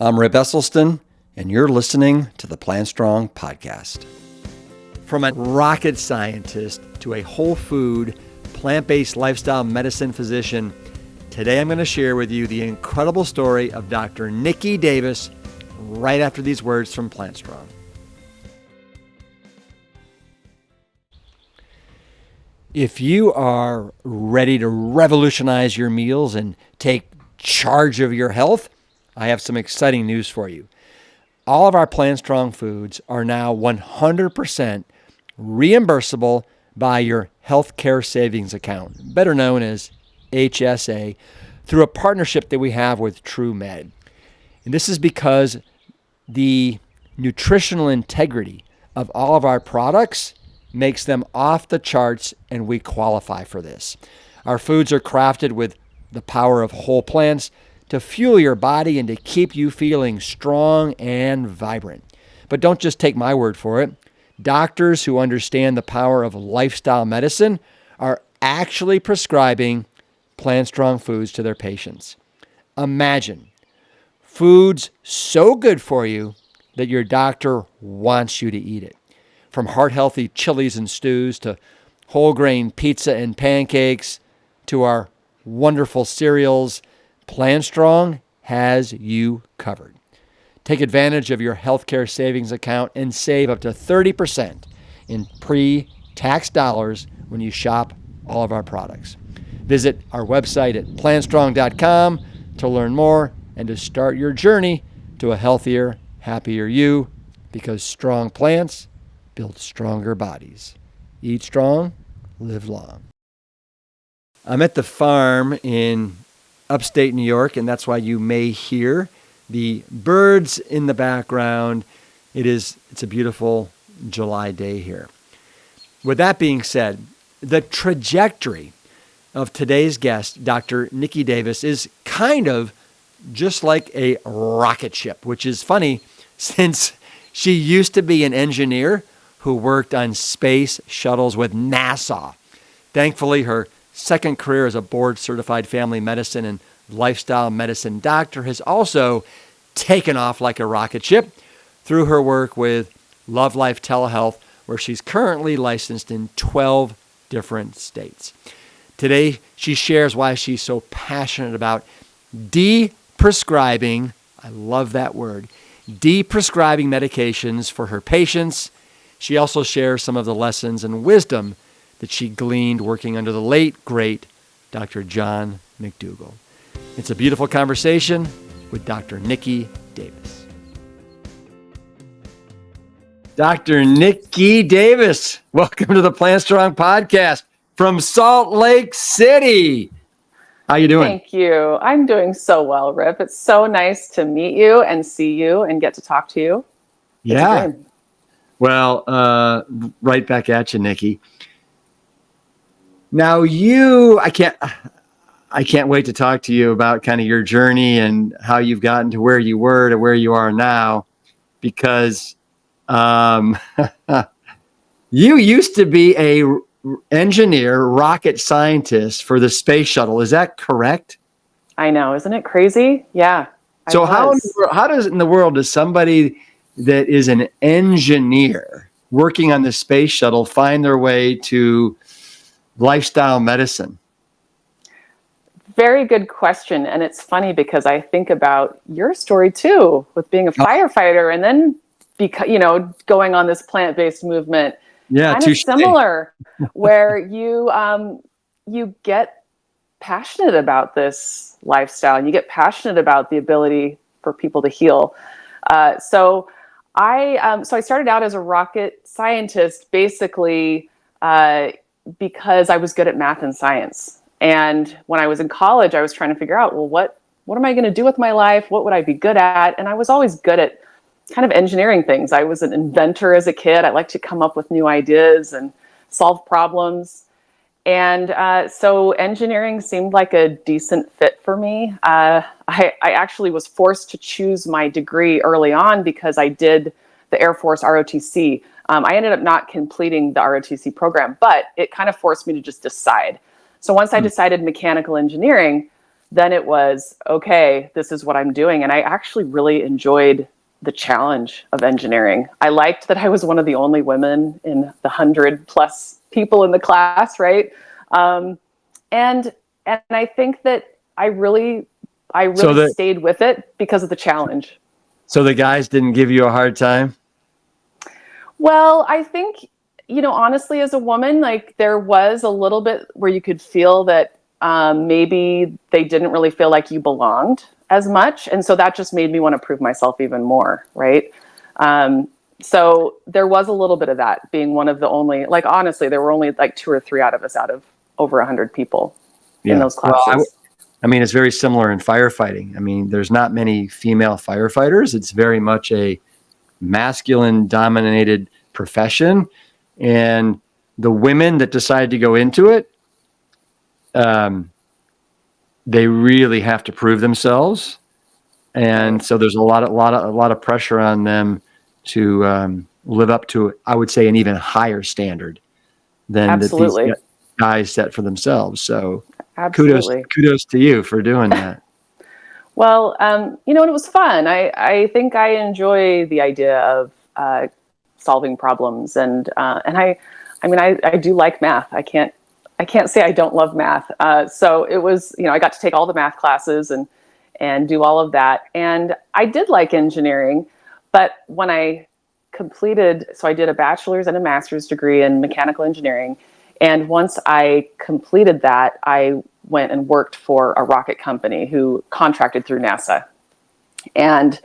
I'm Rip Esselstyn, and you're listening to the Plant Strong podcast. From a rocket scientist to a whole food, plant-based lifestyle medicine physician, today I'm going to share with you the incredible story of Dr. Niki Davis right after these words from Plant Strong. If you are ready to revolutionize your meals and take charge of your health, I have some exciting news for you. All of our Plant Strong foods are now 100% reimbursable by your healthcare savings account, better known as HSA, through a partnership that we have with TrueMed. And this is because the nutritional integrity of all of our products makes them off the charts, and we qualify for this. Our foods are crafted with the power of whole plants to fuel your body and to keep you feeling strong and vibrant. But don't just take my word for it. Doctors who understand the power of lifestyle medicine are actually prescribing Plant Strong foods to their patients. Imagine foods so good for you that your doctor wants you to eat it. From heart-healthy chilies and stews to whole grain pizza and pancakes to our wonderful cereals, Plant Strong has you covered. Take advantage of your healthcare savings account and save up to 30% in pre-tax dollars when you shop all of our products. Visit our website at plantstrong.com to learn more and to start your journey to a healthier, happier you, because strong plants build stronger bodies. Eat strong, live long. I'm at the farm in upstate New York, and that's why you may hear the birds in the background. It's a beautiful July day here. With that being said, the trajectory of today's guest, Dr. Niki Davis, is kind of just like a rocket ship, which is funny since she used to be an engineer who worked on space shuttles with NASA. Thankfully, her second career as a board-certified family medicine and lifestyle medicine doctor has also taken off like a rocket ship through her work with Love Life Telehealth, where she's currently licensed in 12 different states. Today, she shares why she's so passionate about de-prescribing, I love that word, de-prescribing medications for her patients. She also shares some of the lessons and wisdom that she gleaned working under the late, great Dr. John McDougall. It's a beautiful conversation with Dr. Niki Davis. Dr. Niki Davis, welcome to the Plant Strong podcast from Salt Lake City. How you doing? Thank you. I'm doing so well, Rip. It's so nice to meet you and see you and get to talk to you. Yeah. Well, right back at you, Niki. Now I can't wait to talk to you about kind of your journey and how you've gotten to where you were to where you are now, because you used to be a engineer, rocket scientist for the space shuttle. Is that correct? I know. Isn't it crazy? Yeah. So how in the world does somebody that is an engineer working on the space shuttle find their way to lifestyle medicine? Very good question. And it's funny because I think about your story too, with being a firefighter and then going on this plant-based movement. Yeah, kind of similar, where you get passionate about this lifestyle and you get passionate about the ability for people to heal. So I started out as a rocket scientist, basically because I was good at math and science. And when I was in college, I was trying to figure out, well, what am I going to do with my life? What would I be good at? And I was always good at kind of engineering things. I was an inventor as a kid. I liked to come up with new ideas and solve problems. And so engineering seemed like a decent fit for me. I actually was forced to choose my degree early on because I did the Air Force ROTC. I ended up not completing the ROTC program, but it kind of forced me to just decide. So once I decided mechanical engineering, then it was, okay, this is what I'm doing. And I actually really enjoyed the challenge of engineering. I liked that I was one of the only women in the 100+ people in the class, right? And I think that I really stayed with it because of the challenge. So the guys didn't give you a hard time? Well, I think, honestly, as a woman, like there was a little bit where you could feel that maybe they didn't really feel like you belonged as much. And so that just made me want to prove myself even more, right? So there was a little bit of that, being one of the only, like, honestly, there were only like 2 or 3 out of us out of over 100 people in those classes. Well, I mean, it's very similar in firefighting. I mean, there's not many female firefighters. It's very much a masculine dominated profession. And the women that decide to go into it, they really have to prove themselves. And so there's a lot of pressure on them to live up to, I would say, an even higher standard than that these guys set for themselves. So kudos to you for doing that. Well, and it was fun. I think I enjoy the idea of solving problems, and I do like math. I can't say I don't love math. So it was, I got to take all the math classes and do all of that. And I did like engineering, but when I completed, so I did a bachelor's and a master's degree in mechanical engineering. And once I completed that, I went and worked for a rocket company who contracted through NASA. And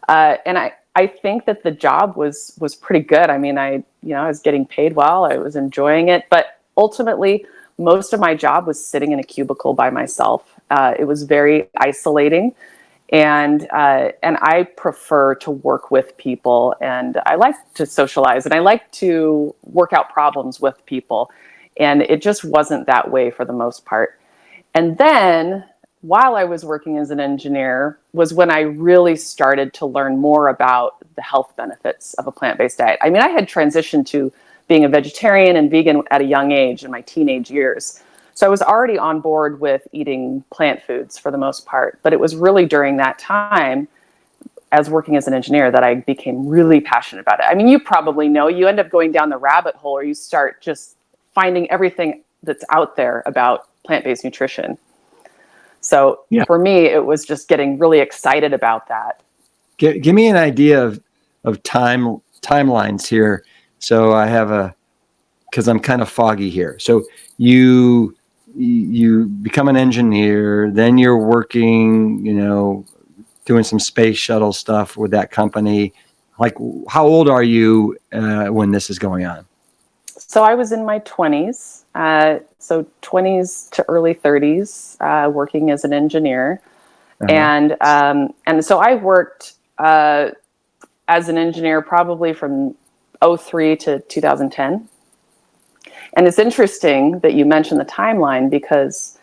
I think that the job was pretty good. I mean, I was getting paid well, I was enjoying it, but ultimately most of my job was sitting in a cubicle by myself. It was very isolating, and I prefer to work with people, and I like to socialize, and I like to work out problems with people. And it just wasn't that way for the most part. And then while I was working as an engineer was when I really started to learn more about the health benefits of a plant-based diet. I mean, I had transitioned to being a vegetarian and vegan at a young age in my teenage years. So I was already on board with eating plant foods for the most part. But it was really during that time, as working as an engineer, that I became really passionate about it. I mean, you probably know, you end up going down the rabbit hole, or you start just finding everything that's out there about plant-based nutrition. So for me, it was just getting really excited about that. Give me an idea of timelines here. So I have because I'm kind of foggy here. So you become an engineer, then you're working, doing some space shuttle stuff with that company. Like, how old are you when this is going on? So I was in my 20s, so 20s to early 30s, working as an engineer. And so I worked as an engineer probably from 2003 to 2010. And it's interesting that you mentioned the timeline, because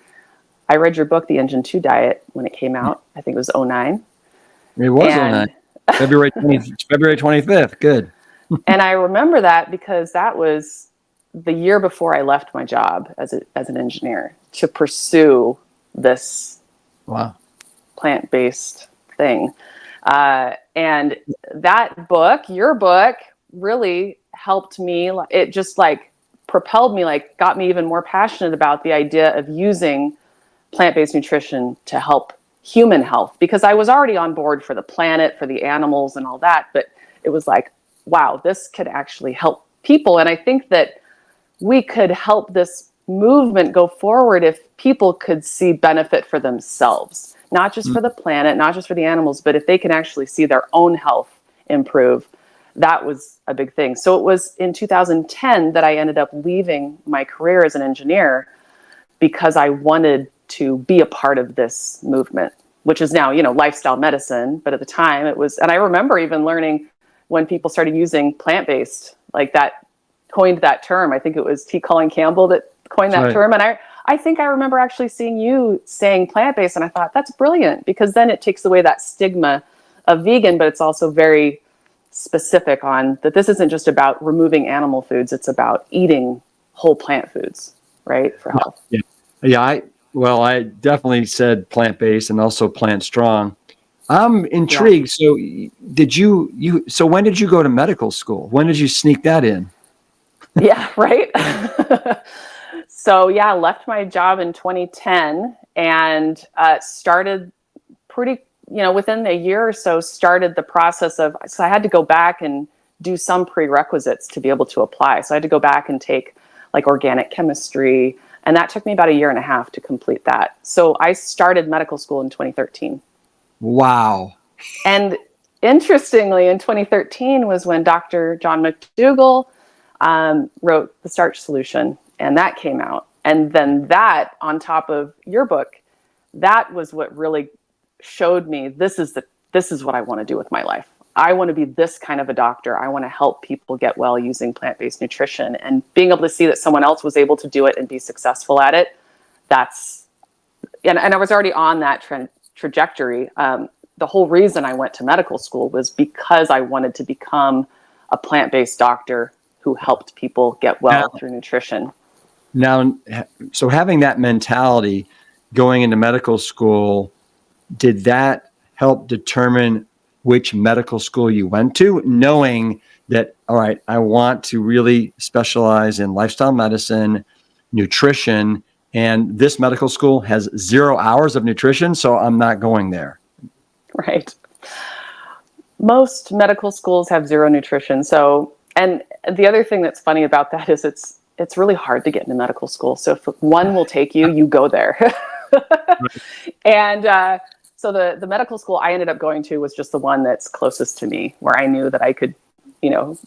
I read your book, The Engine 2 Diet, when it came out. I think it was 2009. It was 2009. February 25th. Good. And I remember that because that was the year before I left my job as an engineer to pursue this plant-based thing. And that book, your book, really helped me. It just propelled me, got me even more passionate about the idea of using plant-based nutrition to help human health, because I was already on board for the planet, for the animals and all that. But it was like, wow, this could actually help people. And I think that we could help this movement go forward if people could see benefit for themselves, not just for the planet, not just for the animals, but if they can actually see their own health improve. That was a big thing. So it was in 2010 that I ended up leaving my career as an engineer, because I wanted to be a part of this movement, which is now, lifestyle medicine. But at the time it was, and I remember even learning when people started using plant-based, that coined that term. I think it was T. Colin Campbell that coined that term. And I think I remember actually seeing you saying plant-based, and I thought that's brilliant, because then it takes away that stigma of vegan, but it's also very specific on that this isn't just about removing animal foods, it's about eating whole plant foods, right, for health. Yeah. Well, I definitely said plant-based and also plant strong. I'm Yeah. intrigued. So so when did you go to medical school? When did you sneak that in? Yeah, right. So yeah, I left my job in 2010 and started pretty, within a year or so, started the process of, so I had to go back and do some prerequisites to be able to apply. So I had to go back and take like organic chemistry, and that took me about a year and a half to complete that. So I started medical school in 2013. Wow. And interestingly, in 2013 was when Dr. John McDougall wrote The Starch Solution, and that came out. And then that, on top of your book, that was what really showed me this is what I want to do with my life. I want to be this kind of a doctor. I want to help people get well using plant-based nutrition, and being able to see that someone else was able to do it and be successful at it. That's and I was already on that trajectory. The whole reason I went to medical school was because I wanted to become a plant-based doctor who helped people get well through nutrition. Now, so having that mentality going into medical school, did that help determine which medical school you went to, knowing that, all right, I want to really specialize in lifestyle medicine, nutrition, and this medical school has 0 hours of nutrition, so I'm not going there? Right. Most medical schools have zero nutrition. So, and the other thing that's funny about that is it's really hard to get into medical school. So if one will take you, you go there. And so the medical school I ended up going to was just the one that's closest to me, where I knew that I could,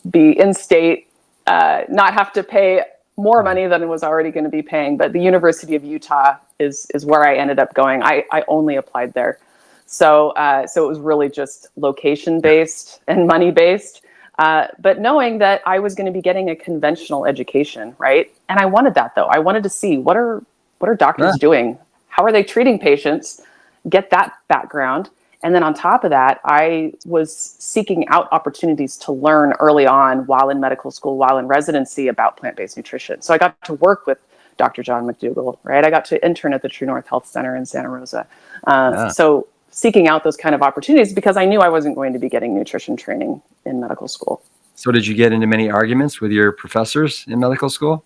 be in state, not have to pay more money than it was already going to be paying. But the University of Utah is where I ended up going. I only applied there. So it was really just location based and money based. But knowing that I was going to be getting a conventional education, right? And I wanted that though. I wanted to see what are doctors doing? How are they treating patients? Get that background. And then on top of that, I was seeking out opportunities to learn early on while in medical school, while in residency, about plant-based nutrition. So I got to work with Dr. John McDougall, right? I got to intern at the True North Health Center in Santa Rosa. So seeking out those kind of opportunities, because I knew I wasn't going to be getting nutrition training in medical school. So did you get into many arguments with your professors in medical school?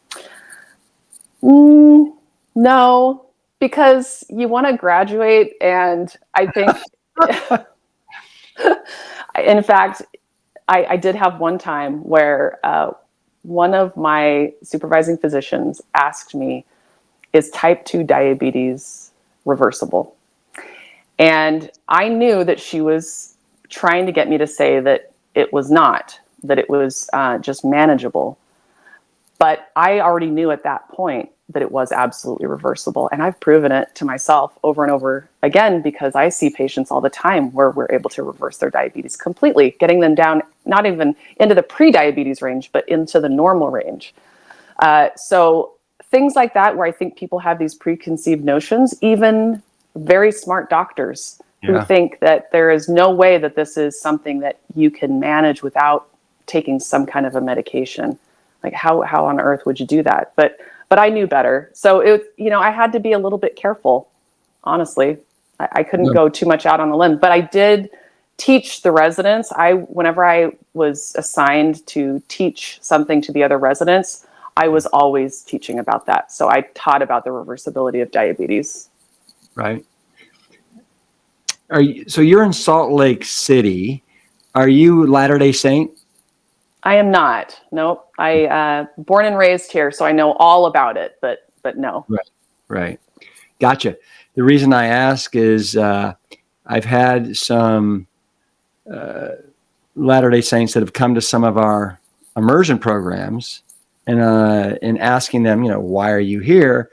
No, because you want to graduate. And I think, in fact, I did have one time where one of my supervising physicians asked me, is type 2 diabetes reversible? And I knew that she was trying to get me to say that it was not, that it was just manageable. But I already knew at that point that it was absolutely reversible. And I've proven it to myself over and over again, because I see patients all the time where we're able to reverse their diabetes completely, getting them down, not even into the pre-diabetes range, but into the normal range. So things like that, where I think people have these preconceived notions, even very smart doctors who think that there is no way that this is something that you can manage without taking some kind of a medication. Like how on earth would you do that? But I knew better. So I had to be a little bit careful, honestly. I couldn't go too much out on a limb, but I did teach the residents. Whenever I was assigned to teach something to the other residents, I was always teaching about that. So I taught about the reversibility of diabetes. Right. So you're in Salt Lake City. Are you Latter-day Saint? I am not. Nope. I born and raised here, so I know all about it, but no. Right. Gotcha. The reason I ask is I've had some Latter-day Saints that have come to some of our immersion programs, and asking them, why are you here?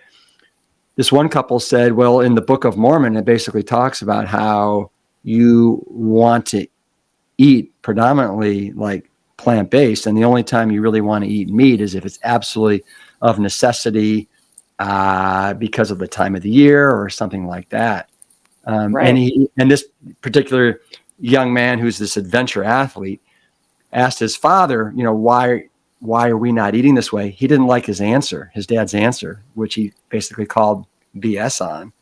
This one couple said, well, in the Book of Mormon, it basically talks about how you want to eat predominantly like plant-based, and the only time you really want to eat meat is if it's absolutely of necessity because of the time of the year or something like that. Right. And this particular young man, who's this adventure athlete, asked his father, why are we not eating this way? He didn't like his dad's answer, which he basically called BS on,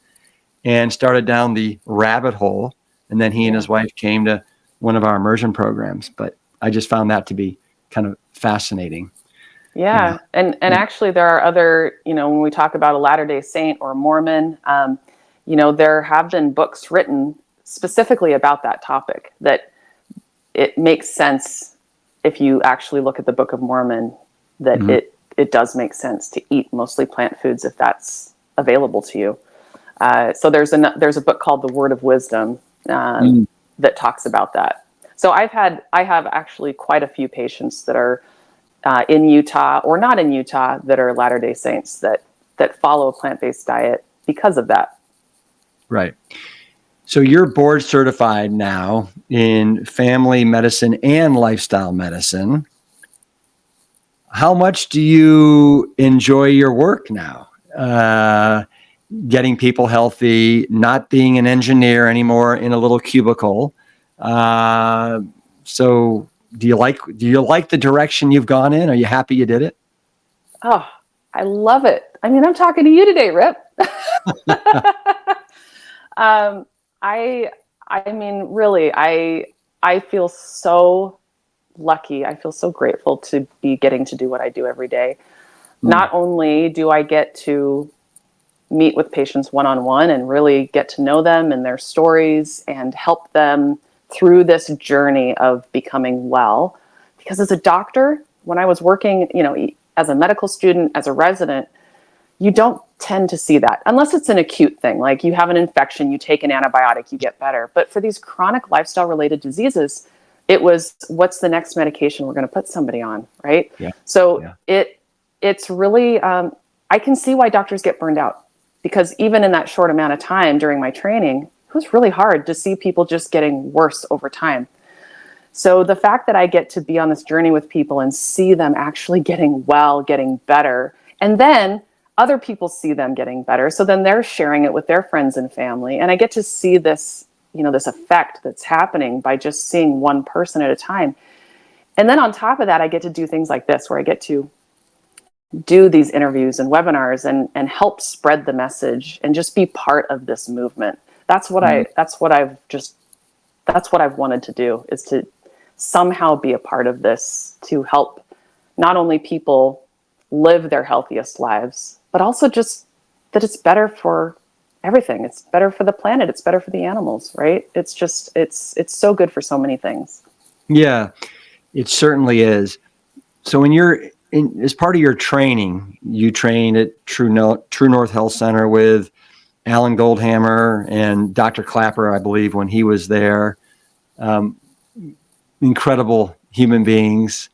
and started down the rabbit hole. And then he and his wife came to one of our immersion programs. But I just found that to be kind of fascinating. Yeah. And actually there are other, when we talk about a Latter-day Saint or Mormon, there have been books written specifically about that topic, that it makes sense if you actually look at the Book of Mormon, that it does make sense to eat mostly plant foods if that's available to you. So there's a book called The Word of Wisdom that talks about that. So I have actually quite a few patients that are in Utah or not in Utah that are Latter-day Saints that follow a plant-based diet because of that. Right. So you're board certified now in family medicine and lifestyle medicine. How much do you enjoy your work now? Getting people healthy, not being an engineer anymore in a little cubicle. So do you like the direction you've gone in? Are you happy you did it? Oh, I love it. I mean, I'm talking to you today, Rip. I mean, really, I feel so lucky. I feel so grateful to be getting to do what I do every day. Not only do I get to meet with patients one-on-one and really get to know them and their stories and help them through this journey of becoming well, because as a doctor, when I was working, as a medical student, as a resident, you don't tend to see that unless it's an acute thing. Like you have an infection, you take an antibiotic, you get better. But for these chronic lifestyle related diseases, it was, what's the next medication we're going to put somebody on, right? Yeah. So it's really, I can see why doctors get burned out, because even in that short amount of time during my training, it was really hard to see people just getting worse over time. So the fact that I get to be on this journey with people and see them actually getting well, getting better, and then other people see them getting better. So then they're sharing it with their friends and family. And I get to see this, this effect that's happening by just seeing one person at a time. And then on top of that, I get to do things like this, where I get to do these interviews and webinars and help spread the message and just be part of this movement. That's what I've wanted to do, is to somehow be a part of this, to help not only people live their healthiest lives, but also just that it's better for everything. It's better for the planet. It's better for the animals, right? It's just, it's so good for so many things. Yeah, it certainly is. So as part of your training, you trained at True North Health Center with Alan Goldhammer and Dr. Clapper, I believe, when he was there. Incredible human beings.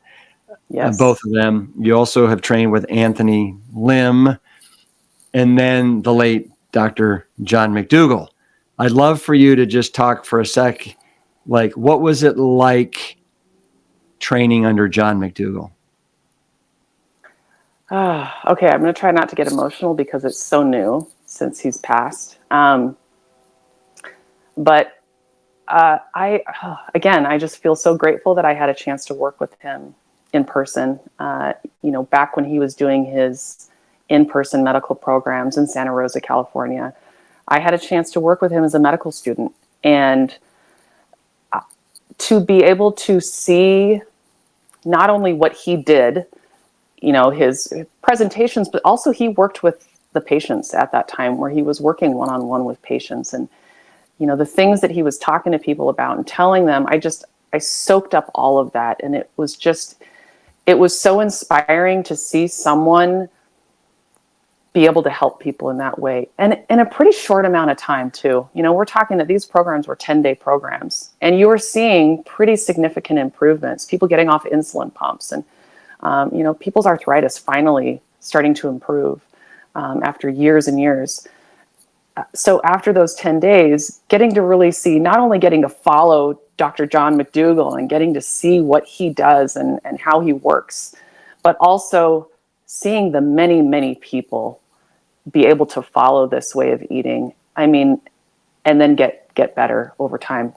Yes. Both of them. You also have trained with Anthony Lim and then the late Dr. John McDougall. I'd love for you to just talk for a sec, like, what was it like training under John McDougall? Okay, I'm going to try not to get emotional because it's so new since he's passed. But I just feel so grateful that I had a chance to work with him in person, back when he was doing his in-person medical programs in Santa Rosa, California. I had a chance to work with him as a medical student, and to be able to see not only what he did, his presentations, but also he worked with the patients at that time, where he was working one-on-one with patients, and the things that he was talking to people about and telling them, I soaked up all of that. And it was so inspiring to see someone be able to help people in that way. And in a pretty short amount of time too. We're talking that these programs were 10-day programs, and you were seeing pretty significant improvements, people getting off insulin pumps, and, people's arthritis finally starting to improve after years and years. So after those 10 days, getting to really see, not only getting to follow Dr. John McDougall and getting to see what he does and how he works, but also seeing the many, many people be able to follow this way of eating. I mean, and then get better over time.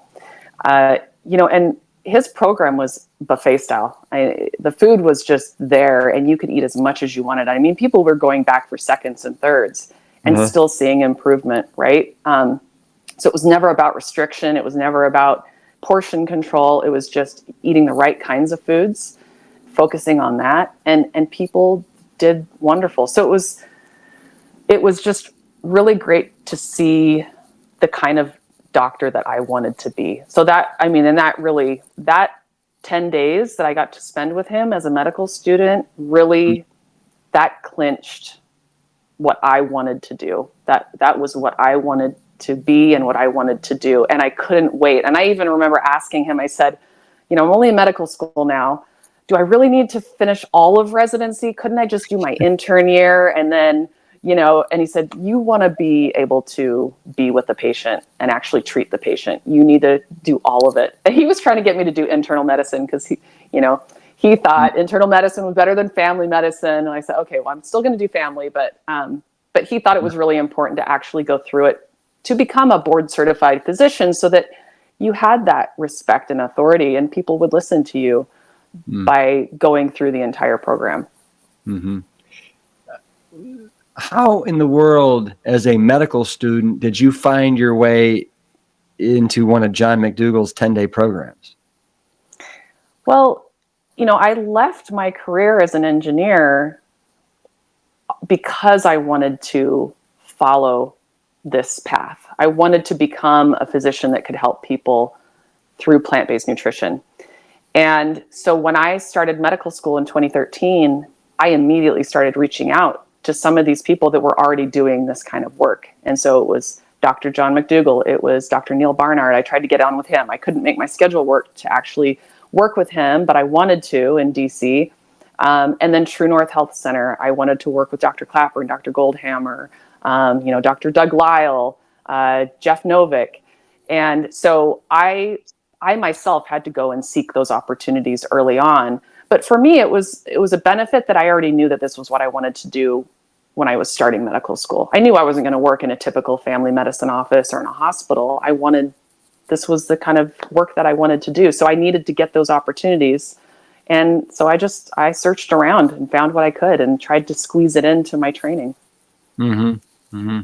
And his program was buffet style. The food was just there, and you could eat as much as you wanted. I mean, people were going back for seconds and thirds. and Uh-huh. still seeing improvement, right? So it was never about restriction. It was never about portion control. It was just eating the right kinds of foods, focusing on that, and people did wonderful. So it was just really great to see the kind of doctor that I wanted to be. So that, I mean, and that 10 days that I got to spend with him as a medical student, really, that clinched what I wanted to do. That was what I wanted to be and what I wanted to do. And I couldn't wait. And I even remember asking him, I said, I'm only in medical school now. Do I really need to finish all of residency? Couldn't I just do my intern year and then, and he said, you want to be able to be with the patient and actually treat the patient. You need to do all of it. And he was trying to get me to do internal medicine because he thought internal medicine was better than family medicine. And I said, okay, well, I'm still going to do family, but he thought it was really important to actually go through it to become a board certified physician so that you had that respect and authority and people would listen to you by going through the entire program. Mm-hmm. How in the world, as a medical student, did you find your way into one of John McDougall's 10-day programs? Well, I left my career as an engineer because I wanted to follow this path. I wanted to become a physician that could help people through plant-based nutrition. And so when I started medical school in 2013, I immediately started reaching out to some of these people that were already doing this kind of work. And so it was Dr. John McDougall, it was Dr. Neil Barnard. I tried to get on with him. I couldn't make my schedule work to actually work with him, but I wanted to in DC. And then True North Health Center, I wanted to work with Dr. Clapper and Dr. Goldhammer, Dr. Doug Lyle, Jeff Novick. And so I myself had to go and seek those opportunities early on. But for me, it was a benefit that I already knew that this was what I wanted to do when I was starting medical school. I knew I wasn't going to work in a typical family medicine office or in a hospital. This was the kind of work that I wanted to do. So I needed to get those opportunities. And so I searched around and found what I could and tried to squeeze it into my training. Mm-hmm. Mm-hmm.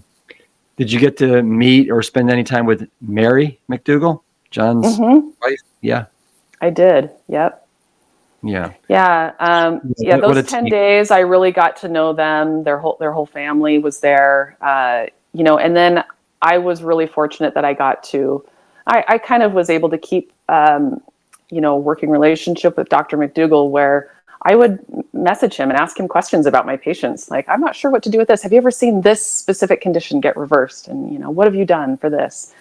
Did you get to meet or spend any time with Mary McDougall, John's wife? Yeah. I did. Yep. Yeah. Yeah. Those 10 days, I really got to know them. Their whole family was there, and then I was really fortunate that I kind of was able to keep, working relationship with Dr. McDougall where I would message him and ask him questions about my patients. Like, I'm not sure what to do with this. Have you ever seen this specific condition get reversed? And, what have you done for this?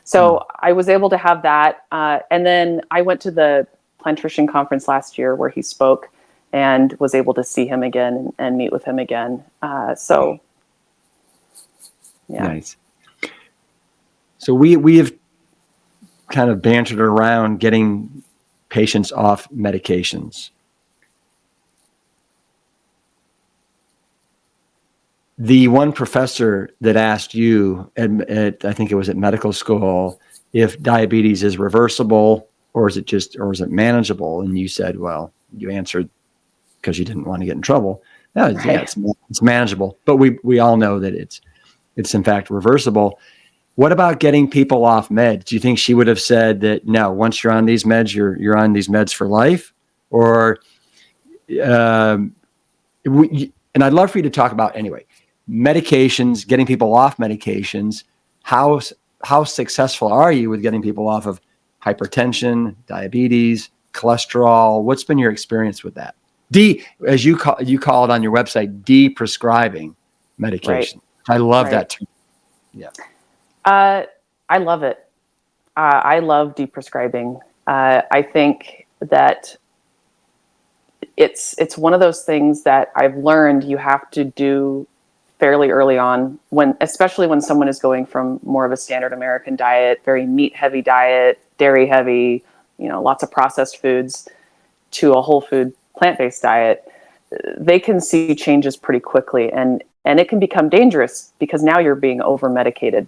So I was able to have that. And then I went to the Plantation Conference last year where he spoke and was able to see him again and meet with him again. Yeah. Nice. So we have kind of bantered around getting patients off medications. The one professor that asked you at I think it was at medical school, if diabetes is reversible or is it manageable? And you said, well, you answered because you didn't want to get in trouble. No, right. Yeah, it's manageable, but we all know that it's in fact reversible. What about getting people off meds? Do you think she would have said that no, once you're on these meds, you're on these meds for life? Or, and I'd love for you to talk about anyway, medications, getting people off medications. How successful are you with getting people off of hypertension, diabetes, cholesterol? What's been your experience with that? As you call it on your website, de-prescribing medication. Right. I love that term. Yeah. I love it. I love de-prescribing. I think that it's one of those things that I've learned you have to do fairly early on, especially when someone is going from more of a standard American diet, very meat heavy diet, dairy heavy, lots of processed foods, to a whole food plant-based diet. They can see changes pretty quickly, and it can become dangerous because now you're being over medicated.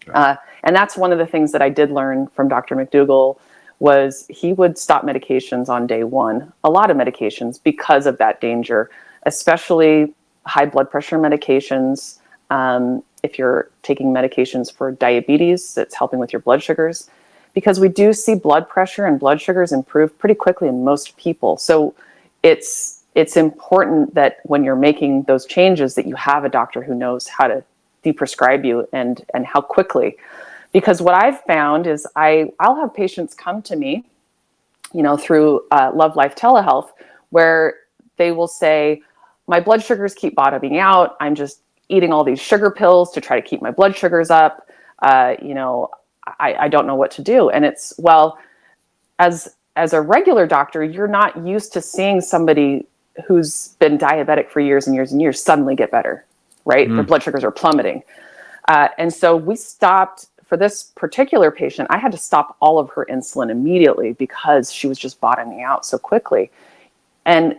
Right. And that's one of the things that I did learn from Dr. McDougall was he would stop medications on day one, a lot of medications because of that danger, especially high blood pressure medications, If you're taking medications for diabetes, it's helping with your blood sugars, because we do see blood pressure and blood sugars improve pretty quickly in most people. So it's important that when you're making those changes that you have a doctor who knows how to de-prescribe you and how quickly. Because what I've found is I'll have patients come to me, through Love Life Telehealth, where they will say, my blood sugars keep bottoming out. I'm just eating all these sugar pills to try to keep my blood sugars up. I don't know what to do. And it's, well, as a regular doctor, you're not used to seeing somebody who's been diabetic for years and years and years suddenly get better, right? Their blood sugars are plummeting. And so we stopped, for this particular patient, I had to stop all of her insulin immediately because she was just bottoming out so quickly. And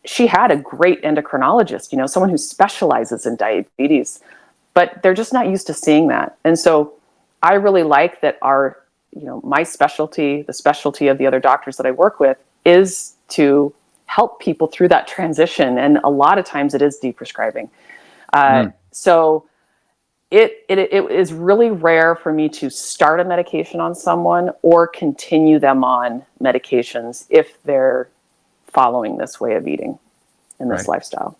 she had a great endocrinologist, someone who specializes in diabetes, but they're just not used to seeing that. And so I really like that my specialty, the specialty of the other doctors that I work with, is to help people through that transition. And a lot of times it is de-prescribing. So it is really rare for me to start a medication on someone or continue them on medications if they're following this way of eating in this lifestyle.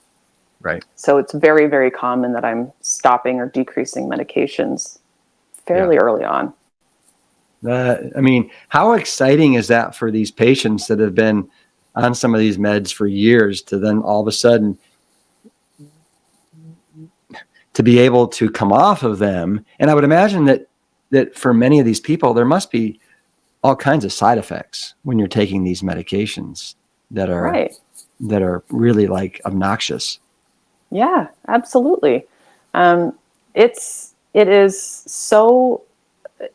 Right. So it's very, very common that I'm stopping or decreasing medications fairly early on. How exciting is that for these patients that have been on some of these meds for years to then all of a sudden to be able to come off of them? And I would imagine that for many of these people, there must be all kinds of side effects when you're taking these medications that are really like obnoxious. Yeah, absolutely.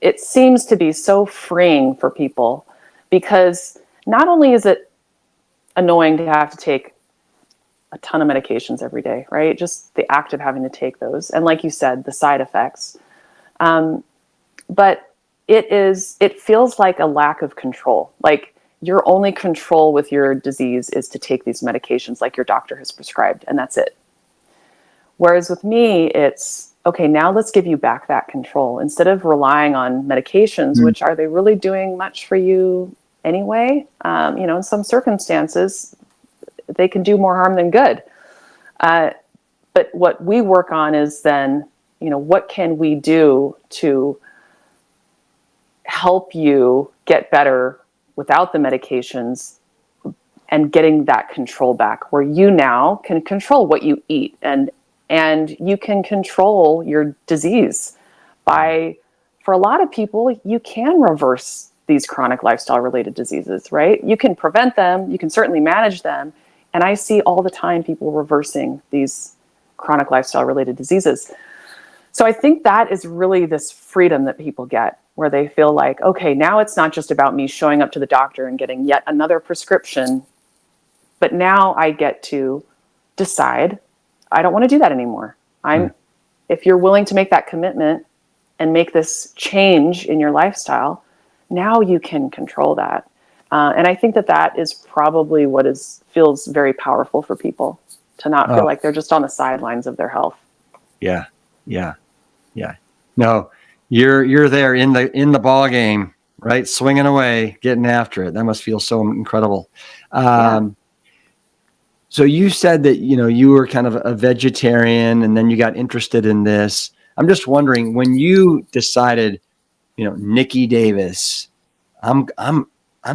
It seems to be so freeing for people, because not only is it annoying to have to take a ton of medications every day, right? Just the act of having to take those. And like you said, the side effects. But it feels like a lack of control. Like your only control with your disease is to take these medications like your doctor has prescribed, and that's it. Whereas with me, it's, okay, now let's give you back that control. Instead of relying on medications, which are they really doing much for you anyway? In some circumstances, they can do more harm than good. But what we work on is then, what can we do to help you get better without the medications and getting that control back, where you now can control what you eat and you can control your disease for a lot of people, you can reverse these chronic lifestyle related diseases, right? You can prevent them, you can certainly manage them. And I see all the time people reversing these chronic lifestyle related diseases. So I think that is really this freedom that people get, where they feel like, okay, now it's not just about me showing up to the doctor and getting yet another prescription, but now I get to decide, I don't want to do that anymore. If you're willing to make that commitment and make this change in your lifestyle, now you can control that. And I think that is probably what feels very powerful for people, to not feel like they're just on the sidelines of their health. Yeah. No, you're there in the ball game, right? Swinging away, getting after it. That must feel so incredible. So you said that, you were kind of a vegetarian and then you got interested in this. I'm just wondering, when you decided, Niki Davis, I'm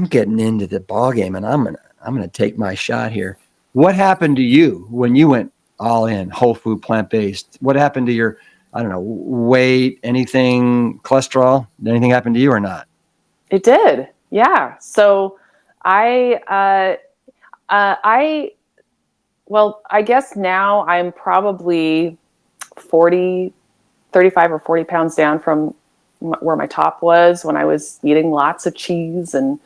getting into the ball game and I'm going to take my shot here. What happened to you when you went all in, whole food, plant-based? What happened to your, I don't know, weight, anything, cholesterol? Did anything happen to you or not? It did. Yeah. So I guess now I'm probably 35 or 40 pounds down from where my top was when I was eating lots of cheese and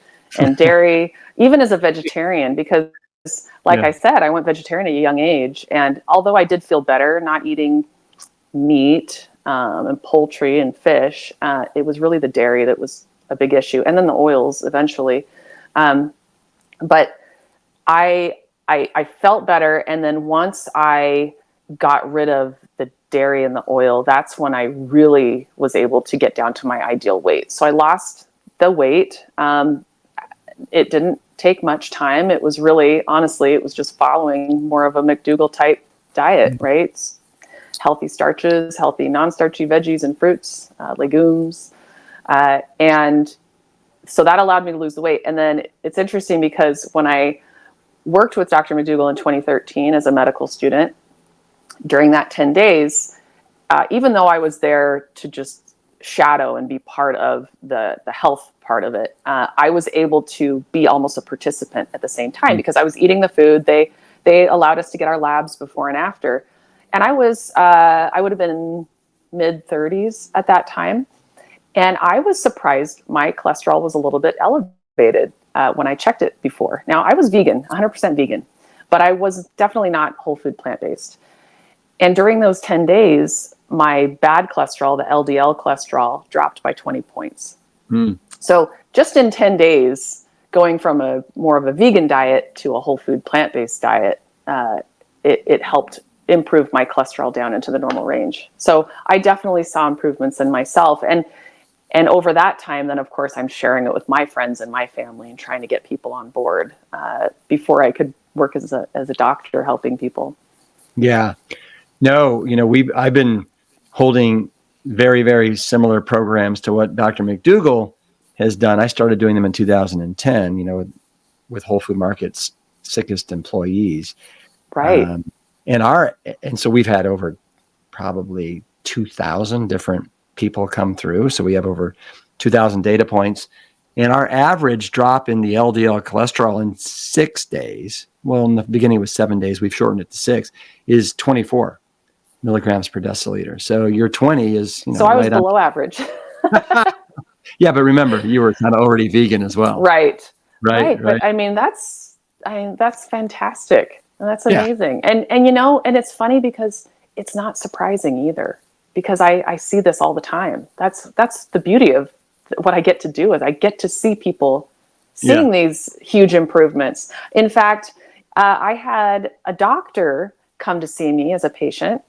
dairy, even as a vegetarian, because I said, I went vegetarian at a young age. And although I did feel better not eating meat and poultry and fish, it was really the dairy that was a big issue. And then the oils eventually. But I felt better. And then once I got rid of dairy and the oil, that's when I really was able to get down to my ideal weight. So I lost the weight. It didn't take much time. It was really, honestly, it was just following more of a McDougall type diet, right? Healthy starches, healthy non-starchy veggies and fruits, legumes. And so that allowed me to lose the weight. And then it's interesting because when I worked with Dr. McDougall in 2013 as a medical student, during that 10 days, even though I was there to just shadow and be part of the health part of it, I was able to be almost a participant at the same time because I was eating the food. They allowed us to get our labs before and after. And I would have been mid 30s at that time. And I was surprised my cholesterol was a little bit elevated when I checked it before. Now, I was vegan, 100% vegan, but I was definitely not whole food plant-based. And during those 10 days, my bad cholesterol, the LDL cholesterol, dropped by 20 points. So just in 10 days, going from a more of a vegan diet to a whole food plant-based diet, it helped improve my cholesterol down into the normal range. So I definitely saw improvements in myself. And over that time, then of course, I'm sharing it with my friends and my family and trying to get people on board before I could work as a doctor helping people. Yeah. No, I've been holding very, very similar programs to what Dr. McDougall has done. I started doing them in 2010, with Whole Food Market's sickest employees. Right. And so we've had over probably 2,000 different people come through. So we have over 2,000 data points. And our average drop in the LDL cholesterol in 6 days, well, in the beginning it was 7 days, we've shortened it to 6, is 24 milligrams per deciliter. So your 20 is, so I was below average. Yeah, but remember, you were kind of already vegan as well. Right. But I mean, that's fantastic. And that's amazing. Yeah. And it's funny because it's not surprising either, because I see this all the time. That's the beauty of what I get to do is I get to see people seeing these huge improvements. In fact, I had a doctor come to see me as a patient,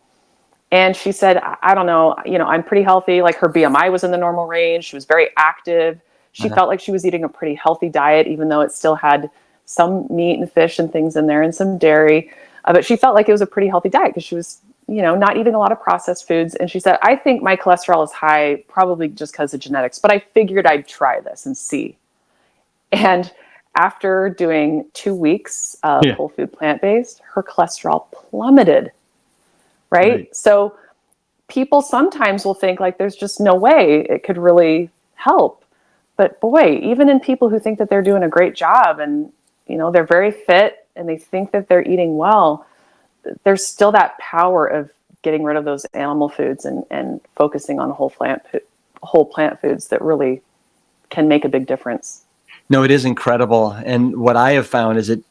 and she said, I don't know, I'm pretty healthy. Like her BMI was in the normal range. She was very active. She felt like she was eating a pretty healthy diet, even though it still had some meat and fish and things in there and some dairy. But she felt like it was a pretty healthy diet because she was, not eating a lot of processed foods. And she said, I think my cholesterol is high, probably just because of genetics, but I figured I'd try this and see. And after doing 2 weeks of whole food plant-based, her cholesterol plummeted. Right? So people sometimes will think like there's just no way it could really help. But boy, even in people who think that they're doing a great job and, they're very fit and they think that they're eating well, there's still that power of getting rid of those animal foods and focusing on whole plant foods that really can make a big difference. No, it is incredible. And what I have found is that,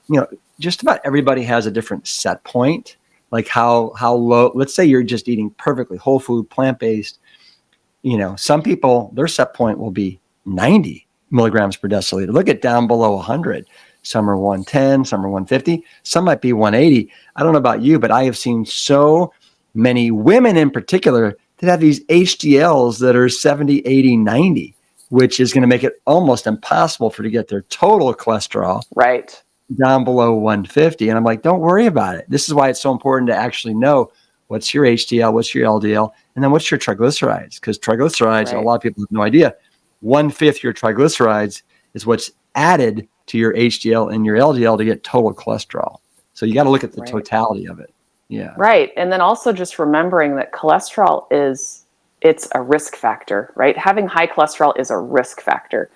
just about everybody has a different set point. Like how low, let's say you're just eating perfectly whole food, plant-based, some people, their set point will be 90 milligrams per deciliter. Look at down below 100. Some are 110, some are 150, some might be 180. I don't know about you, but I have seen so many women in particular that have these HDLs that are 70, 80, 90, which is going to make it almost impossible for to get their total cholesterol down below 150. And I'm like, don't worry about it. This is why it's so important to actually know what's your HDL, what's your LDL, and then what's your triglycerides. Because triglycerides, a lot of people have no idea, 1/5 your triglycerides is what's added to your HDL and your LDL to get total cholesterol. So you got to look at the totality of it. Yeah. Right. And then also just remembering that cholesterol it's a risk factor, right? Having high cholesterol is a risk factor.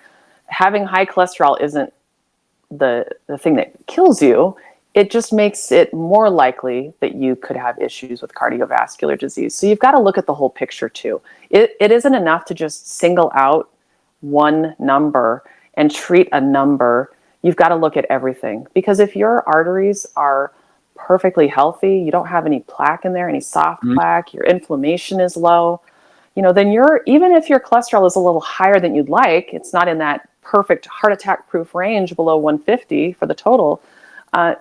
Having high cholesterol isn't the thing that kills you. It just makes it more likely that you could have issues with cardiovascular disease. So you've got to look at the whole picture too. It isn't enough to just single out one number and treat a number. You've got to look at everything, because if your arteries are perfectly healthy, you don't have any plaque in there, any soft plaque, your inflammation is low, then even if your cholesterol is a little higher than you'd like, it's not in that perfect heart attack proof range below 150 for the total,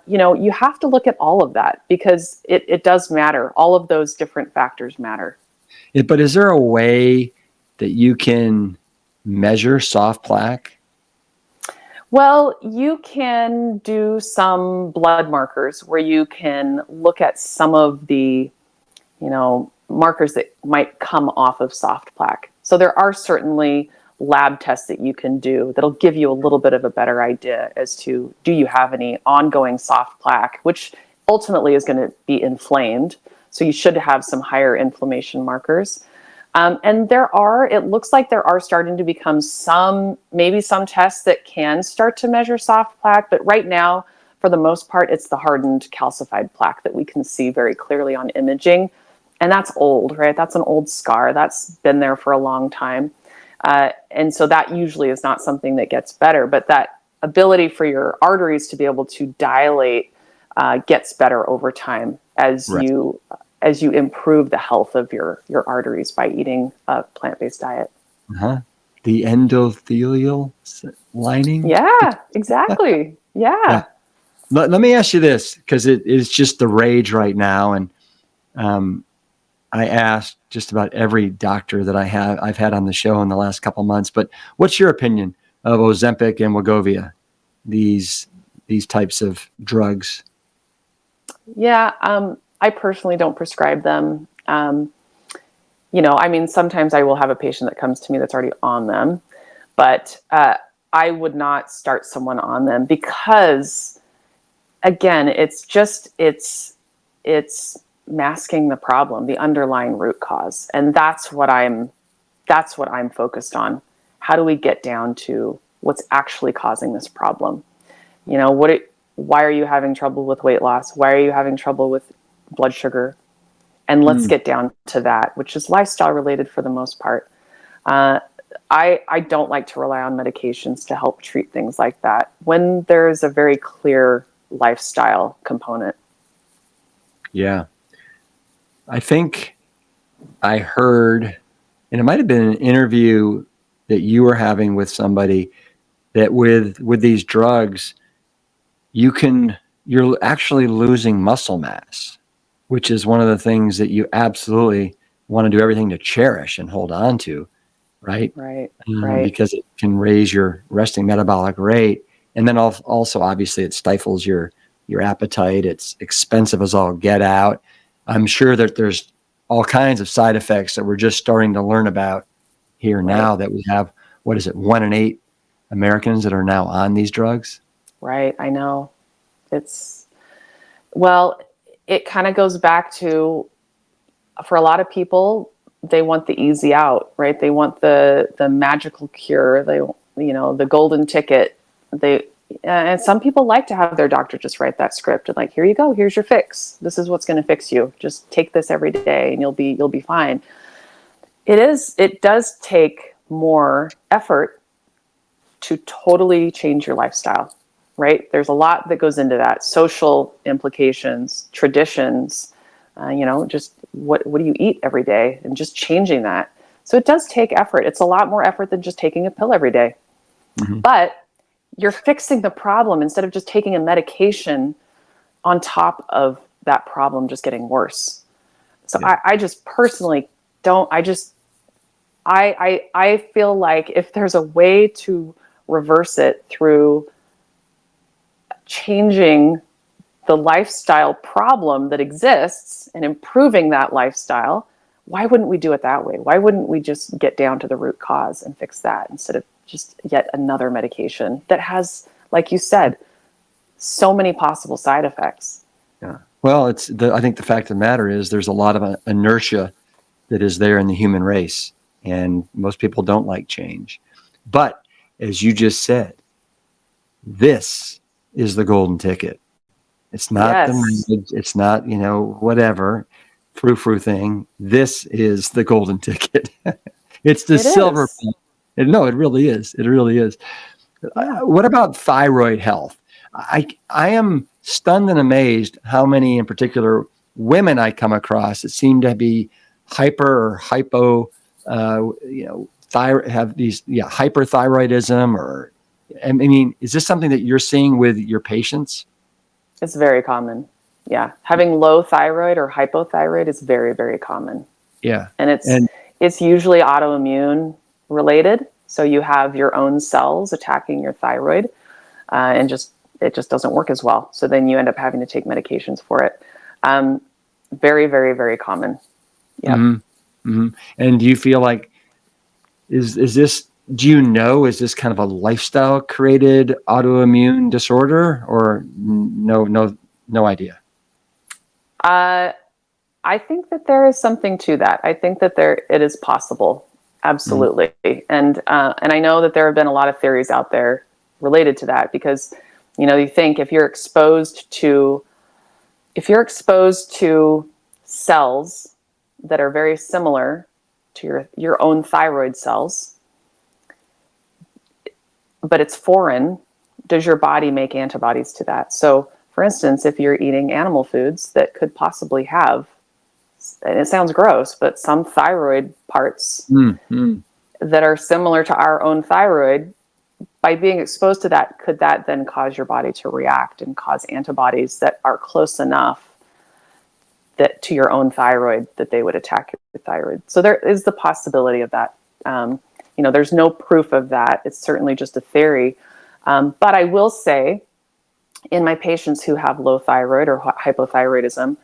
You have to look at all of that because it does matter. All of those different factors matter. But is there a way that you can measure soft plaque? Well, you can do some blood markers where you can look at some of the, markers that might come off of soft plaque. So there are certainly lab tests that you can do that'll give you a little bit of a better idea as to, do you have any ongoing soft plaque, which ultimately is going to be inflamed. So you should have some higher inflammation markers. And it looks like there are starting to become maybe some tests that can start to measure soft plaque, but right now, for the most part, it's the hardened calcified plaque that we can see very clearly on imaging. And that's old, right? That's an old scar. That's been there for a long time. And so that usually is not something that gets better, but that ability for your arteries to be able to dilate gets better over time as you improve the health of your arteries by eating a plant-based diet. The endothelial lining? Yeah, exactly. Yeah. Let me ask you this, because it is just the rage right now. And I asked just about every doctor that I've had on the show in the last couple months, but what's your opinion of Ozempic and Wegovy, these types of drugs? Yeah, I personally don't prescribe them. Sometimes I will have a patient that comes to me that's already on them, but I would not start someone on them because, again, it's masking the problem, the underlying root cause, and that's what I'm focused on. How do we get down to what's actually causing this problem? Why are you having trouble with weight loss? Why are you having trouble with blood sugar? And let's get down to that, which is lifestyle related for the most part. I don't like to rely on medications to help treat things like that when there's a very clear lifestyle component. Yeah. I think I heard, and it might have been an interview that you were having with somebody, that with these drugs, you're actually losing muscle mass, which is one of the things that you absolutely want to do everything to cherish and hold on to, right? Right. Because it can raise your resting metabolic rate. And then also, obviously, it stifles your appetite. It's expensive as all get out. I'm sure that there's all kinds of side effects that we're just starting to learn about here now, that we have, 1 in 8 Americans that are now on these drugs. Right. I know. It kind of goes back to, for a lot of people, they want the easy out, right? They want the magical cure. The golden ticket. And some people like to have their doctor just write that script and like, here you go, here's your fix. This is what's going to fix you. Just take this every day and you'll be fine. It does take more effort to totally change your lifestyle, right? There's a lot that goes into that. Social implications, traditions, just what do you eat every day, and just changing that. So it does take effort. It's a lot more effort than just taking a pill every day. Mm-hmm. But you're fixing the problem instead of just taking a medication on top of that problem just getting worse. So yeah. I just personally don't, I feel like if there's a way to reverse it through changing the lifestyle problem that exists and improving that lifestyle, why wouldn't we do it that way? Why wouldn't we just get down to the root cause and fix that instead of just yet another medication that has, like you said, so many possible side effects? Yeah. Well, I think the fact of the matter is there's a lot of inertia that is there in the human race, and most people don't like change. But as you just said, this is the golden ticket. It's not it's not, whatever frou-frou thing. This is the golden ticket. It's the silver. No, it really is. It really is. Yeah. What about thyroid health? I am stunned and amazed how many, in particular, women I come across that seem to be hyper or hypo, have these hyperthyroidism, or, I mean, is this something that you're seeing with your patients? It's very common. Yeah. Having low thyroid or hypothyroid is very, very common. Yeah. And And it's usually autoimmune related. So you have your own cells attacking your thyroid, and it just doesn't work as well. So then you end up having to take medications for it. Very, very, very common. Yep. and do you feel like is this do you know, is this kind of a lifestyle created autoimmune disorder, or no idea? I think that there is something to that. I think that it is possible, absolutely. And I know that there have been a lot of theories out there related to that, because you think if you're exposed to cells that are very similar to your own thyroid cells, but it's foreign, does your body make antibodies to that? So, for instance, if you're eating animal foods that could possibly have, and it sounds gross, but some thyroid parts that are similar to our own thyroid, by being exposed to that, could that then cause your body to react and cause antibodies that are close enough that to your own thyroid that they would attack your thyroid? So there is the possibility of that. There's no proof of that. It's certainly just a theory. But I will say, in my patients who have low thyroid or hypothyroidism,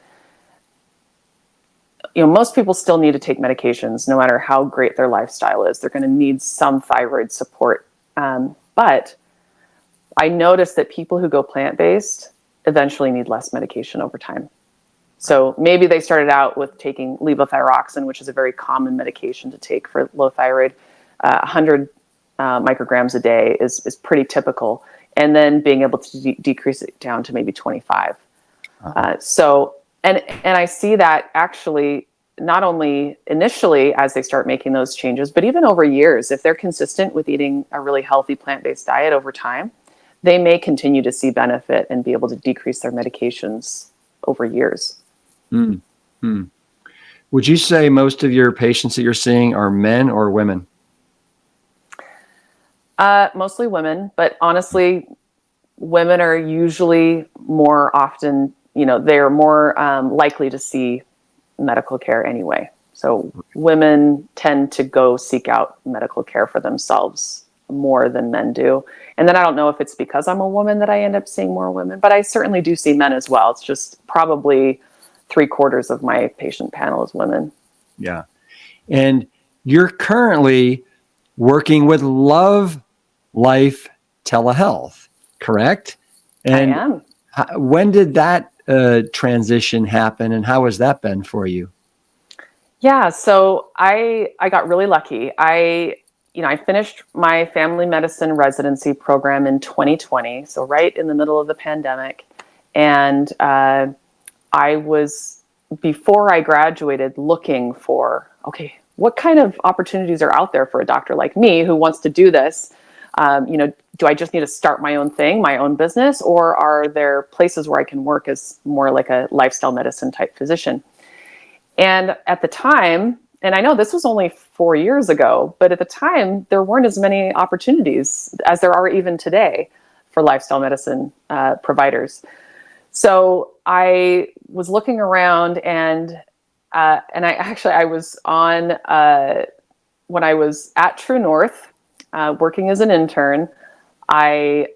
most people still need to take medications, no matter how great their lifestyle is. They're going to need some thyroid support. But I noticed that people who go plant-based eventually need less medication over time. So maybe they started out with taking levothyroxine, which is a very common medication to take for low thyroid. 100 micrograms a day is pretty typical. And then being able to decrease it down to maybe 25. And I see that actually not only initially as they start making those changes, but even over years, if they're consistent with eating a really healthy plant-based diet over time, they may continue to see benefit and be able to decrease their medications over years. Would you say most of your patients that you're seeing are men or women? Mostly women, but honestly, women are usually more often, they're more likely to see medical care anyway. So women tend to go seek out medical care for themselves more than men do. And then I don't know if it's because I'm a woman that I end up seeing more women, but I certainly do see men as well. It's just probably 3/4 of my patient panel is women. Yeah. And you're currently working with Love Life Telehealth, correct? And I am. When did that transition happen, and how has that been for you? Yeah, so I got really lucky. I finished my family medicine residency program in 2020, so right in the middle of the pandemic. And I was, before I graduated, looking for, okay, what kind of opportunities are out there for a doctor like me who wants to do this? Do I just need to start my own thing, my own business, or are there places where I can work as more like a lifestyle medicine type physician? And at the time, and I know this was only 4 years ago, but at the time, there weren't as many opportunities as there are even today for lifestyle medicine providers. So I was looking around, and I was on, when I was at True North, working as an intern, I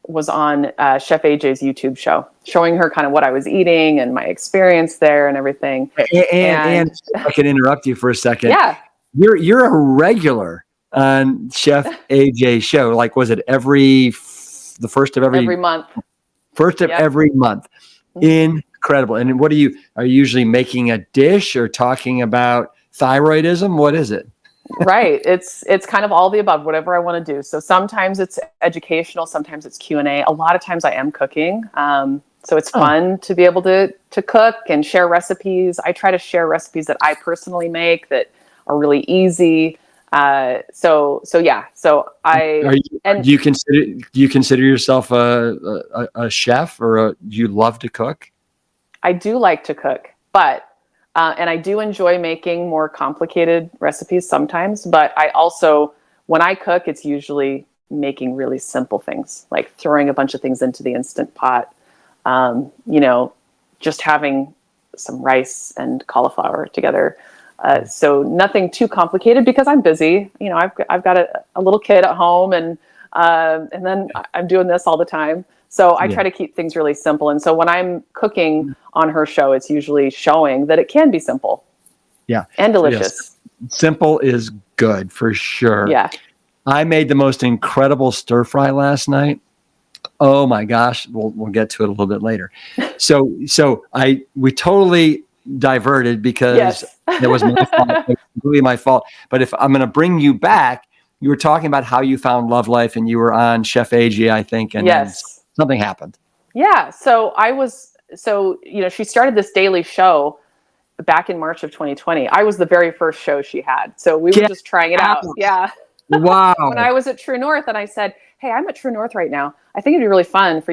was on Chef AJ's YouTube show, showing her kind of what I was eating and my experience there and everything. And if I can interrupt you for a second. Yeah. You're a regular on Chef AJ's show. Like, was it the first of every month? First of every month. Incredible. And what are you usually making a dish or talking about thyroidism? What is it? Right. It's kind of all the above, whatever I want to do. So sometimes it's educational, sometimes it's Q&A. A lot of times I am cooking. So it's fun to be able to cook and share recipes. I try to share recipes that I personally make that are really easy. So yeah. So do you consider yourself a chef, or do you love to cook? I do like to cook, but and I do enjoy making more complicated recipes sometimes, but I also, when I cook, it's usually making really simple things, like throwing a bunch of things into the Instant Pot, you know, just having some rice and cauliflower together. So nothing too complicated because I'm busy. You know, I've got a little kid at home, and then I'm doing this all the time. So I try to keep things really simple. And so when I'm cooking on her show, it's usually showing that it can be simple. Yeah. And delicious. Yes. Simple is good for sure. Yeah. I made the most incredible stir fry last night. Oh my gosh. We'll get to it a little bit later. So we totally diverted because it was my fault. It was completely my fault. But if I'm going to bring you back, you were talking about how you found Love Life and you were on Chef AG, I think. And then something happened. Yeah. So you know, she started this daily show back in March of 2020. I was the very first show she had. So we were just trying it out. Yeah. Wow. When I was at True North and I said, hey, I'm at True North right now. I think it'd be really fun for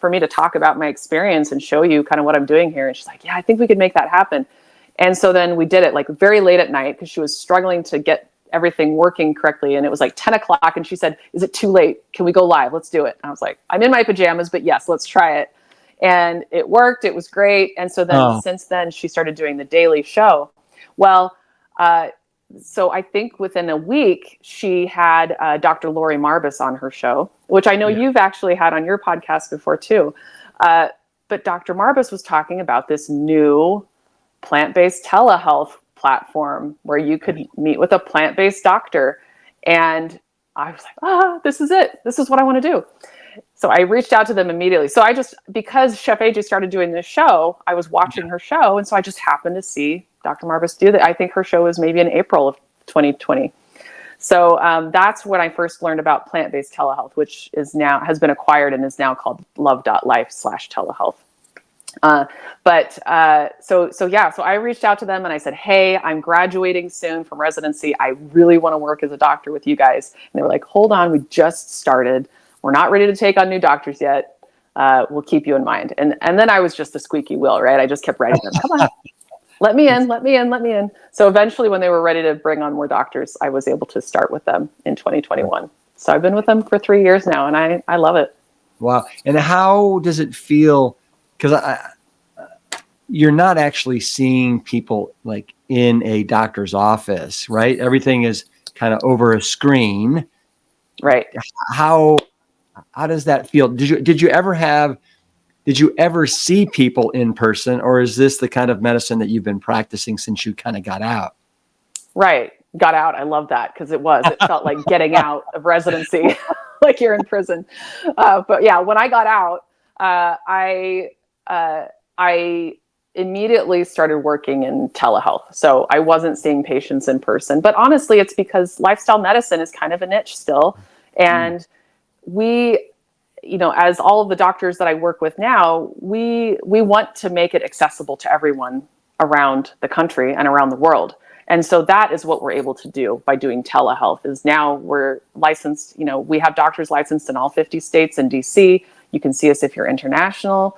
me to talk about my experience and show you kind of what I'm doing here. And she's like, yeah, I think we could make that happen. And so then we did it like very late at night because she was struggling to get everything working correctly. And it was like 10 o'clock. And she said, is it too late? Can we go live? Let's do it. And I was like, I'm in my pajamas, but yes, let's try it. And it worked. It was great. And so then since then, she started doing the daily show. Well, so I think within a week, she had Dr. Lori Marbus on her show, which I know you've actually had on your podcast before too. But Dr. Marbus was talking about this new plant-based telehealth platform where you could meet with a plant-based doctor. And I was like, this is it. This is what I want to do. So I reached out to them immediately. So because Chef AJ started doing this show, I was watching her show. And so I just happened to see Dr. Marbus do that. I think her show was maybe in April of 2020. So that's when I first learned about plant-based telehealth, which has been acquired and is now called love.life/telehealth. So I reached out to them and I said, hey, I'm graduating soon from residency. I really want to work as a doctor with you guys. And they were like, hold on, we just started. We're not ready to take on new doctors yet. We'll keep you in mind. And then I was just the squeaky wheel, right? I just kept writing them, come on, let me in. So eventually when they were ready to bring on more doctors, I was able to start with them in 2021. So I've been with them for 3 years now and I love it. Wow. And how does it feel? Because you're not actually seeing people like in a doctor's office, right? Everything is kind of over a screen. Right. How does that feel? Did you ever see people in person, or is this the kind of medicine that you've been practicing since you kind of got out? Right. Got out. I love that because it felt like getting out of residency, like you're in prison. But yeah, when I got out, I immediately started working in telehealth. So I wasn't seeing patients in person, but honestly, it's because lifestyle medicine is kind of a niche still. And we, you know, as all of the doctors that I work with now, we want to make it accessible to everyone around the country and around the world. And so that is what we're able to do by doing telehealth. Is now we're licensed, you know, we have doctors licensed in all 50 states and DC. You can see us if you're international.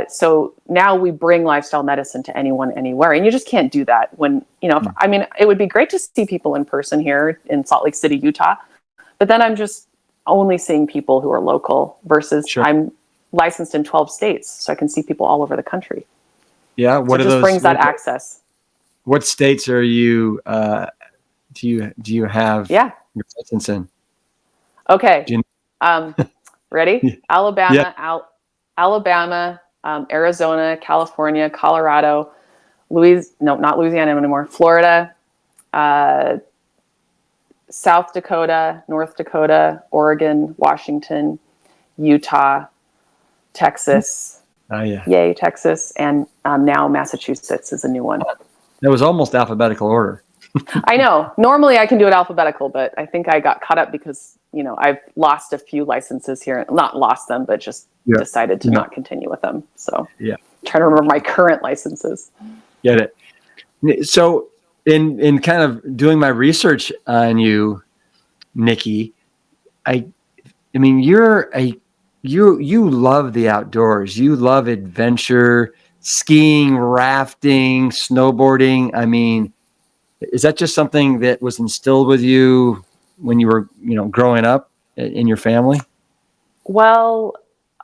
So now we bring lifestyle medicine to anyone, anywhere. And you just can't do that when, you know, I mean, it would be great to see people in person here in Salt Lake City, Utah, but then I'm just only seeing people who are local versus I'm licensed in 12 states. So I can see people all over the country. Yeah. What so it just brings that access. What states are you, do you have your license in? Okay. Ready? Alabama, Alabama, Arizona, California, Colorado, not Louisiana anymore, Florida, South Dakota, North Dakota, Oregon, Washington, Utah, Texas. Yay, Texas. And now Massachusetts is a new one. That was almost alphabetical order. I know. Normally I can do it alphabetical, but I think I got caught up because, you know, I've lost a few licenses here. Not lost them, but just decided to not continue with them. So I'm trying to remember my current licenses. Get it. So in kind of doing my research on you, Niki, I mean, you love the outdoors. You love adventure, skiing, rafting, snowboarding. I mean, is that just something that was instilled with you when you were, you know, growing up in your family? Well,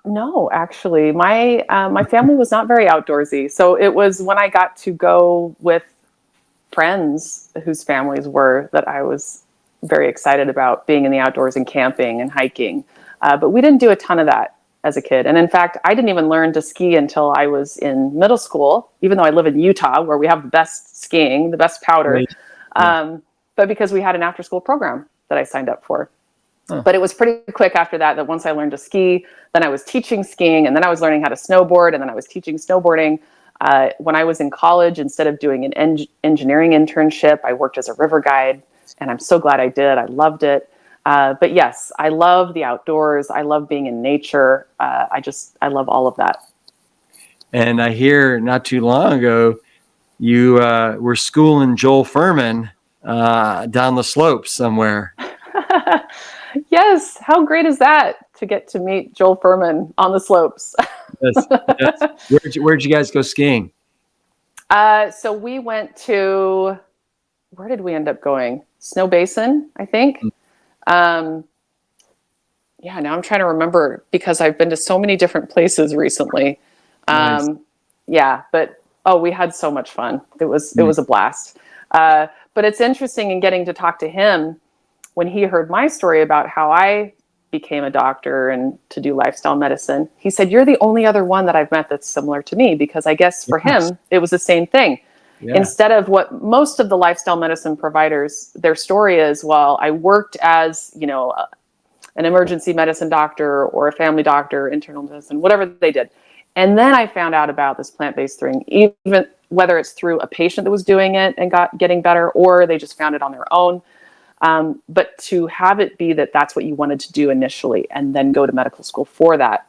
No, actually, my family was not very outdoorsy. So it was when I got to go with friends whose families were that I was very excited about being in the outdoors and camping and hiking. But we didn't do a ton of that as a kid. And in fact, I didn't even learn to ski until I was in middle school, even though I live in Utah, where we have the best skiing, the best powder. Right. Yeah. But because we had an after school program that I signed up for. Huh. But it was pretty quick after that once I learned to ski, then I was teaching skiing, and then I was learning how to snowboard, and then I was teaching snowboarding. When I was in college, instead of doing an engineering internship, I worked as a river guide, and I'm so glad I did. I loved it. But yes, I love the outdoors. I love being in nature. I love all of that. And I hear not too long ago, you were schooling Joel Furman down the slopes somewhere. Yes. How great is that to get to meet Joel Furman on the slopes? Yes, yes. Where'd you guys go skiing? So we went to, where did we end up going? Snow Basin, I think. Yeah, now I'm trying to remember because I've been to so many different places recently. Nice. Yeah, but we had so much fun. It was a blast. But it's interesting in getting to talk to him when he heard my story about how I became a doctor and to do lifestyle medicine. He said, "You're the only other one that I've met that's similar to me," because I guess for him it was the same thing. Yeah. Instead of what most of the lifestyle medicine providers, their story is, well, I worked as, an emergency medicine doctor or a family doctor, internal medicine, whatever they did. And then I found out about this plant-based thing, even whether it's through a patient that was doing it and getting better, or they just found it on their own. But to have it be that that's what you wanted to do initially and then go to medical school for that,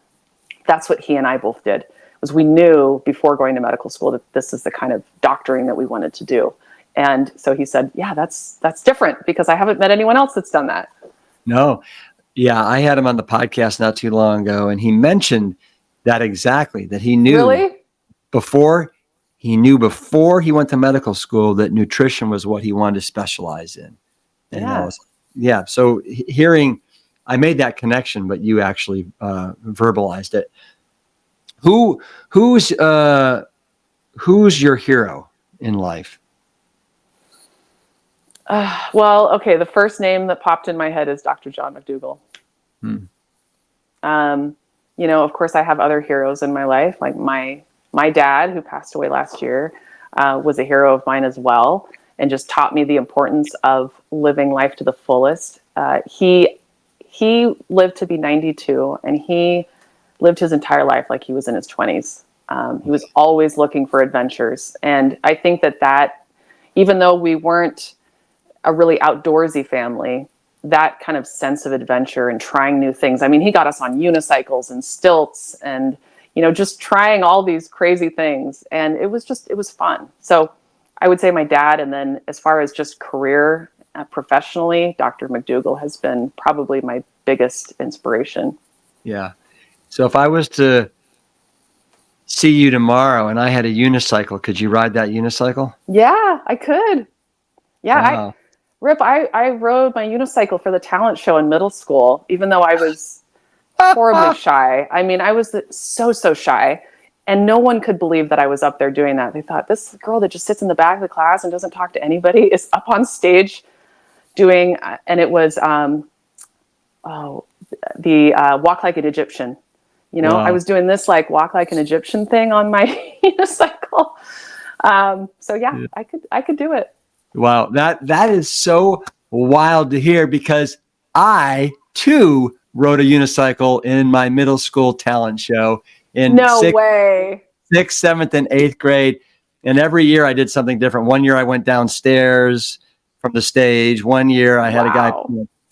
that's what he and I both did. Was we knew before going to medical school that this is the kind of doctoring that we wanted to do. And so he said, yeah, that's different because I haven't met anyone else that's done that. No. Yeah, I had him on the podcast not too long ago, and he mentioned that exactly, that he knew Really? before he went to medical school that nutrition was what he wanted to specialize in. And Yeah. So hearing, I made that connection, but you actually verbalized it. Who's your hero in life? Well, okay. The first name that popped in my head is Dr. John McDougall. Of course, I have other heroes in my life, like my dad, who passed away last year, was a hero of mine as well, and just taught me the importance of living life to the fullest. He lived to be 92, and he lived his entire life like he was in his 20s. He was always looking for adventures, and I think that even though we weren't a really outdoorsy family, that kind of sense of adventure and trying new things. I mean, he got us on unicycles and stilts and, just trying all these crazy things. And it was fun. So I would say my dad. And then as far as just career professionally, Dr. McDougall has been probably my biggest inspiration. Yeah. So if I was to see you tomorrow and I had a unicycle, could you ride that unicycle? Yeah, I could. Yeah. Wow. I rode my unicycle for the talent show in middle school, even though I was horribly shy. I mean, I was so shy, and no one could believe that I was up there doing that. They thought, this girl that just sits in the back of the class and doesn't talk to anybody is up on stage doing, and it was, the Walk Like an Egyptian. Wow. I was doing this like Walk Like an Egyptian thing on my unicycle. So yeah, I could do it. Wow, that is so wild to hear, because I too rode a unicycle in my middle school talent show in sixth, seventh, and eighth grade. And every year I did something different. One year I went downstairs from the stage. One year I had a guy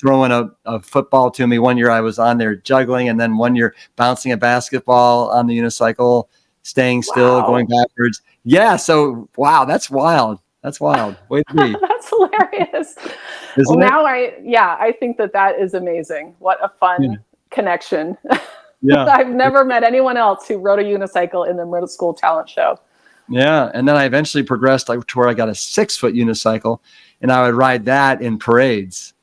throwing a football to me. One year I was on there juggling, and then one year bouncing a basketball on the unicycle, staying still, going backwards. Yeah, so wow, that's wild. That's wild. Way to be. That's hilarious. Isn't it? Now I think that is amazing. What a fun connection. Yeah. I've never met anyone else who rode a unicycle in the middle school talent show. Yeah. And then I eventually progressed to where I got a 6-foot unicycle, and I would ride that in parades.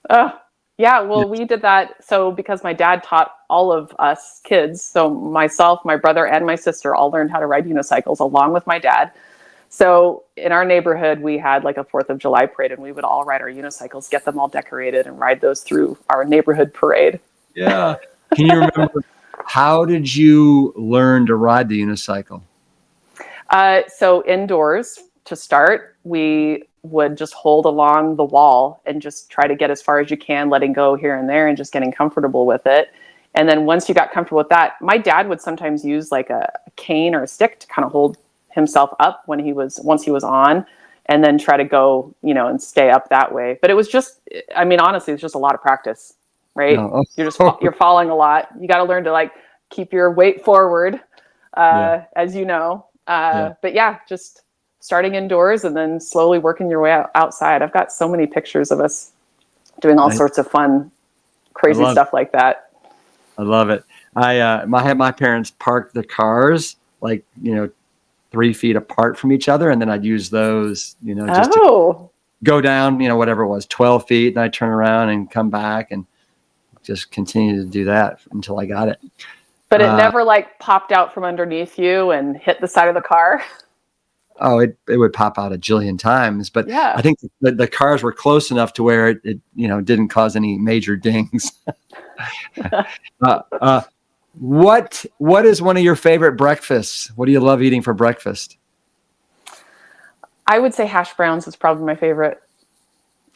Oh, Yeah, well, we did that. So because my dad taught all of us kids, so myself, my brother, and my sister all learned how to ride unicycles along with my dad. So in our neighborhood, we had like a 4th of July parade, and we would all ride our unicycles, get them all decorated, and ride those through our neighborhood parade. Yeah. Can you remember, how did you learn to ride the unicycle? So indoors to start, we would just hold along the wall and just try to get as far as you can, letting go here and there and just getting comfortable with it. And then once you got comfortable with that, my dad would sometimes use like a cane or a stick to kind of hold himself up once he was on, and then try to go, and stay up that way. But it was just, I mean, honestly, it's just a lot of practice, right? No. You're falling a lot. You got to learn to like keep your weight forward, Yeah. as you know. Yeah. But yeah, just starting indoors and then slowly working your way outside. I've got so many pictures of us doing all sorts of fun, crazy stuff like that. I love it. I had my parents park the cars like 3 feet apart from each other, and then I'd use those just to go down whatever it was, 12 feet, and I'd turn around and come back and just continue to do that until I got it. But it never like popped out from underneath you and hit the side of the car. Oh, it would pop out a jillion times, but yeah. I think the cars were close enough to where it didn't cause any major dings. What is one of your favorite breakfasts? What do you love eating for breakfast? I would say hash browns is probably my favorite.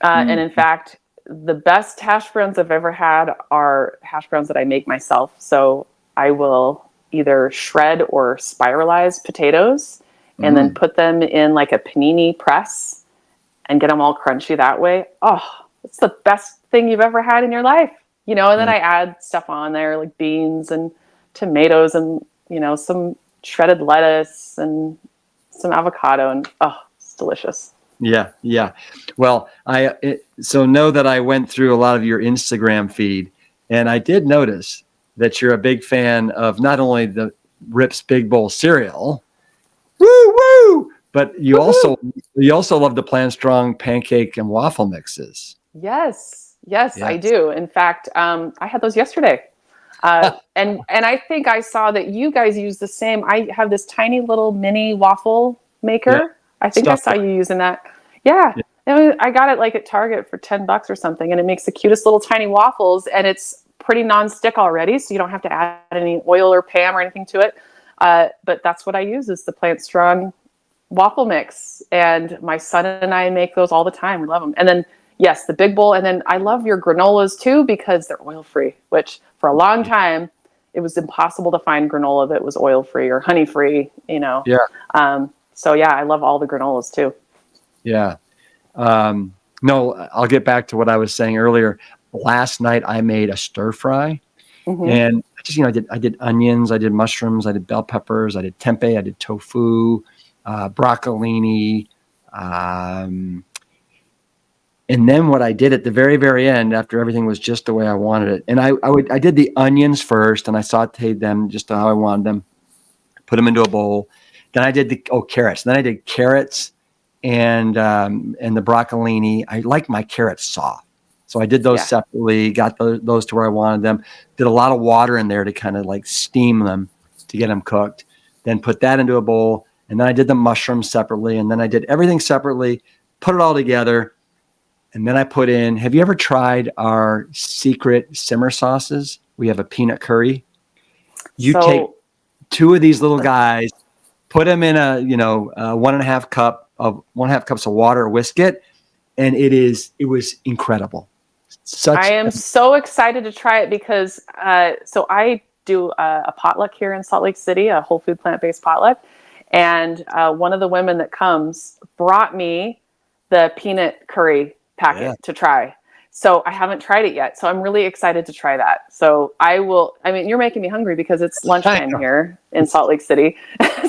And in fact, the best hash browns I've ever had are hash browns that I make myself. So I will either shred or spiralize potatoes and then put them in like a panini press and get them all crunchy that way. Oh, it's the best thing you've ever had in your life. And then I add stuff on there like beans and tomatoes and, some shredded lettuce and some avocado, and it's delicious. Yeah. Yeah. Well, so know that I went through a lot of your Instagram feed, and I did notice that you're a big fan of not only the Rips Big Bowl cereal, woo woo, but you also love the Plant Strong pancake and waffle mixes. Yes, I do. In fact, I had those yesterday. And I think I saw that you guys use the same. I have this tiny little mini waffle maker. Yeah. I think I saw you using that. Yeah. I got it like at Target for $10 or something, and it makes the cutest little tiny waffles, and it's pretty non-stick already, so you don't have to add any oil or Pam or anything to it. But that's what I use, is the Plant Strong waffle mix, and my son and I make those all the time. We love them. And then yes, the big bowl, and then I love your granolas too because they're oil-free, which for a long time it was impossible to find granola that was oil-free or honey-free. Yeah. So yeah, I love all the granolas too. Yeah. No, I'll get back to what I was saying earlier. Last night I made a stir fry, and I did onions, I did mushrooms, I did bell peppers, I did tempeh, I did tofu, broccolini, and then what I did at the very, very end, after everything was just the way I wanted it, and I did the onions first, and I sauteed them just how I wanted them, put them into a bowl. Then I did carrots. Then I did carrots and the broccolini. I like my carrots soft, so I did those separately. Got those to where I wanted them. Did a lot of water in there to kind of like steam them to get them cooked. Then put that into a bowl, and then I did the mushrooms separately, and then I did everything separately. Put it all together, and then I put in. Have you ever tried our secret simmer sauces? We have a peanut curry. You take 2 of these little guys, put them in a 1.5 cups of water, whisk it, and it was incredible. I am so excited to try it because so I do a potluck here in Salt Lake City, a whole food plant-based potluck, and one of the women that comes brought me the peanut curry packet to try. So I haven't tried it yet. So I'm really excited to try that. So you're making me hungry because it's lunchtime here in Salt Lake City.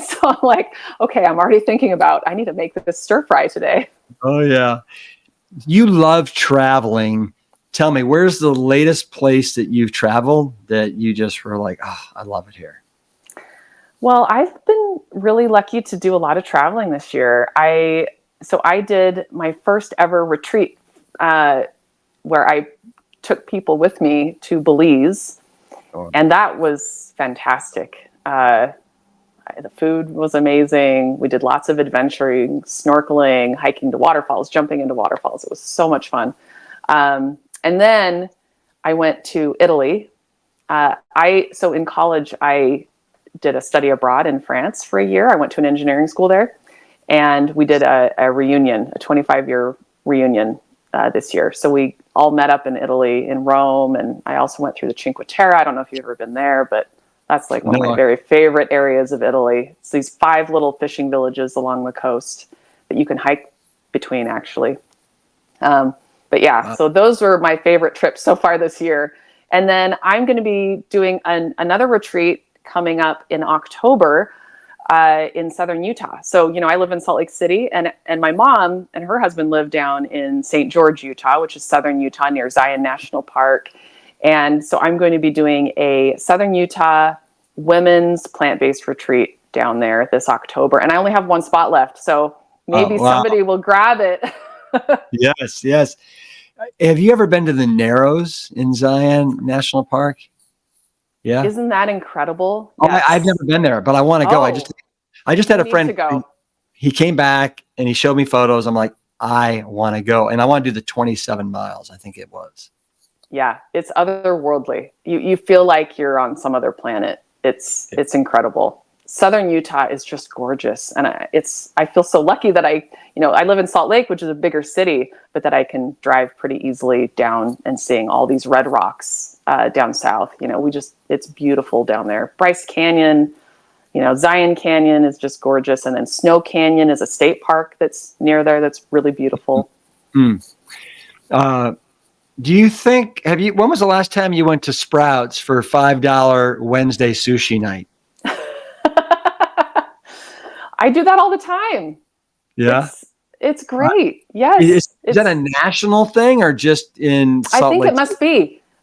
So I'm like, okay, I'm already thinking about, I need to make this stir fry today. Oh yeah. You love traveling. Tell me, where's the latest place that you've traveled that you just were like, oh, I love it here? Well, I've been really lucky to do a lot of traveling this year. So I did my first ever retreat, where I took people with me to Belize, Oh. and that was fantastic. The food was amazing. We did lots of adventuring, snorkeling, hiking to waterfalls, jumping into waterfalls. It was so much fun. And then I went to Italy. So in college, I did a study abroad in France for a year. I went to an engineering school there, and we did a reunion, a 25-year reunion this year. So we all met up in Italy, in Rome, and I also went through the Cinque Terre. I don't know if you've ever been there, but that's like one of my very favorite areas of Italy. It's these 5 little fishing villages along the coast that you can hike between, actually. But yeah, so those were my favorite trips so far this year. And then I'm going to be doing another retreat coming up in October in southern Utah. So, I live in Salt Lake City, and my mom and her husband live down in St. George, Utah, which is southern Utah near Zion National Park. And so I'm going to be doing a southern Utah women's plant-based retreat down there this October. And I only have one spot left, so maybe somebody will grab it. Yes. Have you ever been to the Narrows in Zion National Park? Yeah. Isn't that incredible? Yes. I've never been there, but I want to go. I just had a friend. He came back and he showed me photos. I'm like, I want to go. And I want to do the 27 miles, I think it was. Yeah, it's otherworldly. You feel like you're on some other planet. It's incredible. Southern Utah is just gorgeous. And I feel so lucky that I live in Salt Lake, which is a bigger city, but that I can drive pretty easily down and seeing all these red rocks down south. It's beautiful down there. Bryce Canyon, Zion Canyon is just gorgeous. And then Snow Canyon is a state park that's near there. That's really beautiful. Do you think, when was the last time you went to Sprouts for $5 Wednesday sushi night? I do that all the time. Yeah. It's great. Yes. Is that a national thing or just in Salt Lake?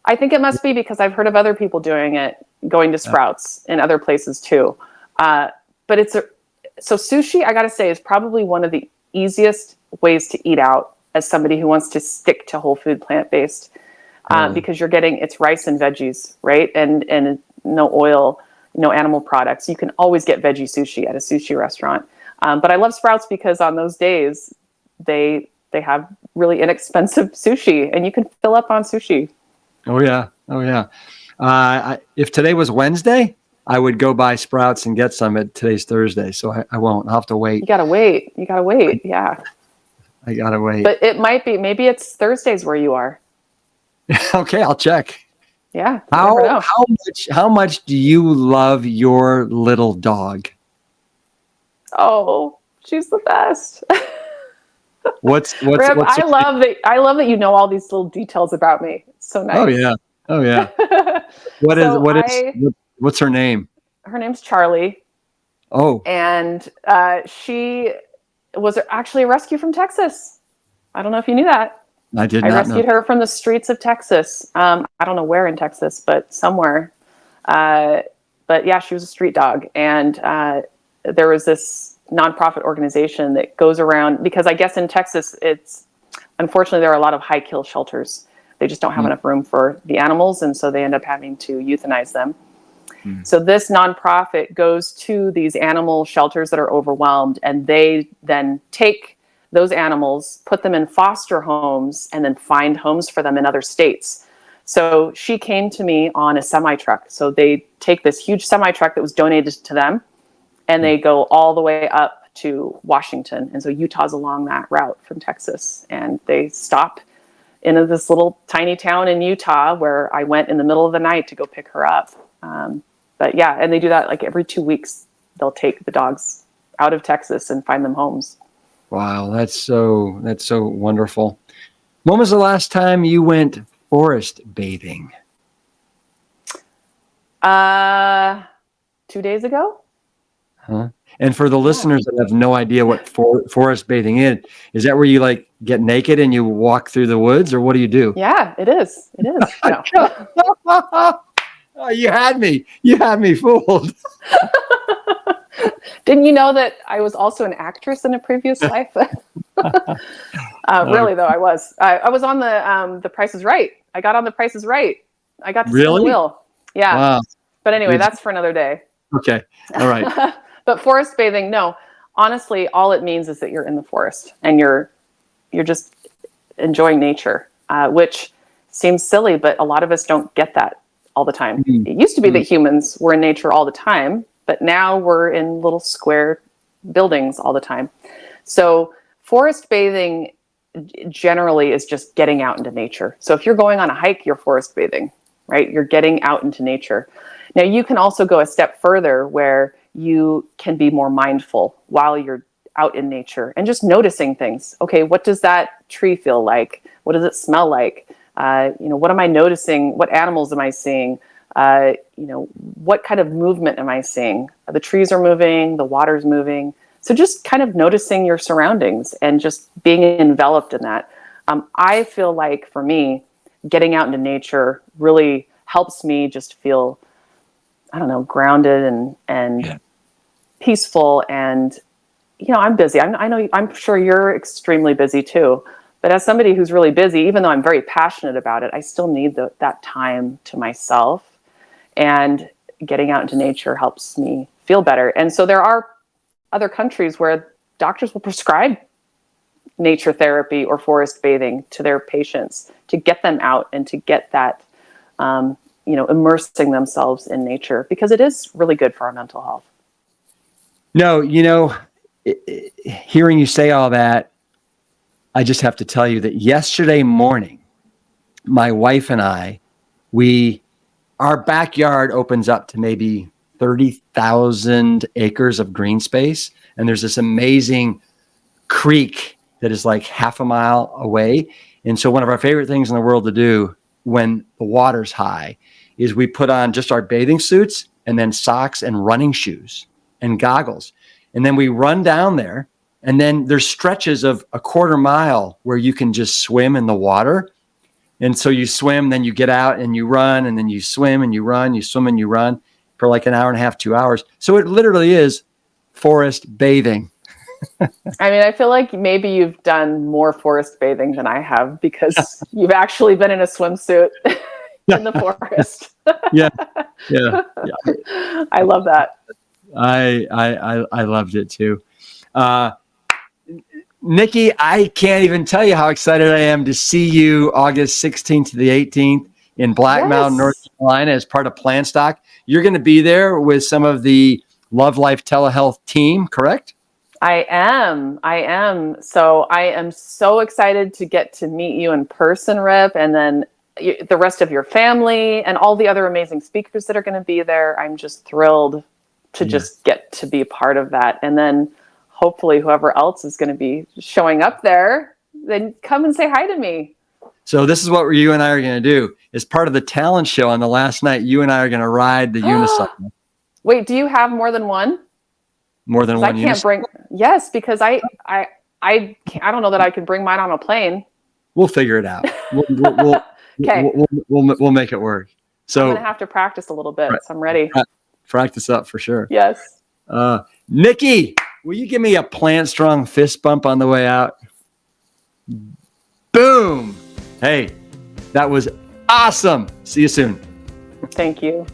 I think it must be because I've heard of other people doing it, going to Sprouts in other places too. But so sushi, I got to say, is probably one of the easiest ways to eat out as somebody who wants to stick to whole food plant-based, because it's rice and veggies, right? And no oil, no animal products. You can always get veggie sushi at a sushi restaurant. But I love Sprouts because on those days, they have really inexpensive sushi, and you can fill up on sushi. Oh yeah. If today was Wednesday, I would go buy Sprouts and get some. Today's Thursday, so I won't. I'll have to wait. You gotta wait. Yeah. I gotta wait. But it might be. Maybe it's Thursdays where you are. Okay, I'll check. Yeah. How much do you love your little dog? Oh, she's the best. What's Rip, I love that you know all these little details about me. It's so nice. Oh yeah. What's her name? Her name's Charlie. Oh. And she was actually a rescue from Texas. I don't know if you knew that. I did not know. I rescued her from the streets of Texas. I don't know where in Texas, but somewhere. But yeah, she was a street dog. And there was this nonprofit organization that goes around, because I guess in Texas, unfortunately, there are a lot of high kill shelters. They just don't have enough room for the animals. And so they end up having to euthanize them. So this nonprofit goes to these animal shelters that are overwhelmed, and they then take those animals, put them in foster homes, and then find homes for them in other states. So she came to me on a semi-truck. So they take this huge semi-truck that was donated to them, and they go all the way up to Washington. And so Utah's along that route from Texas. And they stop in this little tiny town in Utah where I went in the middle of the night to go pick her up. But yeah, and they do that like every 2 weeks. They'll take the dogs out of Texas and find them homes. Wow, that's so wonderful. When was the last time you went forest bathing? 2 days ago. Huh? And for the listeners that have no idea what forest bathing is that where you like get naked and you walk through the woods, or what do you do? Yeah, it is. It is. No. Oh, you had me fooled. Didn't you know that I was also an actress in a previous life? Really though, I was on the Price is Right I got on The Price is Right. I got to spin the Really? wheel. Yeah. Wow. But anyway, that's for another day. Okay. All right. But forest bathing, no. Honestly, all it means is that you're in the forest and you're just enjoying nature, which seems silly, but a lot of us don't get that all the time. Mm-hmm. It used to be that humans were in nature all the time, but now we're in little square buildings all the time. So forest bathing generally is just getting out into nature. So if you're going on a hike, you're forest bathing, right? You're getting out into nature. Now you can also go a step further where you can be more mindful while you're out in nature and just noticing things. Okay, what does that tree feel like? What does it smell like? What am I noticing? What animals am I seeing? What kind of movement am I seeing? The trees are moving, the water's moving. So just kind of noticing your surroundings and just being enveloped in that. I feel like for me, getting out into nature really helps me just feel, I don't know, grounded and peaceful. And, I'm busy. I'm sure you're extremely busy too. But as somebody who's really busy, even though I'm very passionate about it, I still need that time to myself. And getting out into nature helps me feel better. And so there are other countries where doctors will prescribe nature therapy or forest bathing to their patients to get them out and to get that, immersing themselves in nature, because it is really good for our mental health. No, hearing you say all that, I just have to tell you that yesterday morning, my wife and I, our backyard opens up to maybe 30,000 acres of green space. And there's this amazing creek that is like half a mile away. And so one of our favorite things in the world to do when the water's high is we put on just our bathing suits and then socks and running shoes and goggles. And then we run down there, and then there's stretches of a quarter mile where you can just swim in the water. And so you swim, then you get out and you run, and then you swim and you run, you swim and you run for like an hour and a half, 2 hours. So it literally is forest bathing. I mean, I feel like maybe you've done more forest bathing than I have, because you've actually been in a swimsuit in the forest. Yeah. I love that. I loved it too. Niki, I can't even tell you how excited I am to see you August 16th to the 18th in Black Mountain, North Carolina as part of PlanStock. You're going to be there with some of the Love Life Telehealth team, correct? I am. So I am so excited to get to meet you in person, Rip, and then the rest of your family and all the other amazing speakers that are going to be there. I'm just thrilled to just get to be a part of that. And then hopefully whoever else is going to be showing up there, then come and say hi to me. So this is what you and I are going to do. As part of the talent show on the last night, you and I are going to ride the Unicycling. Wait, do you have more than one? More than one? I can't bring. Yes, because I don't know that I could bring mine on a plane. We'll figure it out. We'll make it work. So I'm gonna have to practice a little bit. So I'm ready. Practice up for sure. Yes. Niki, will you give me a Plant Strong fist bump on the way out? Boom. Hey, that was awesome. See you soon. Thank you.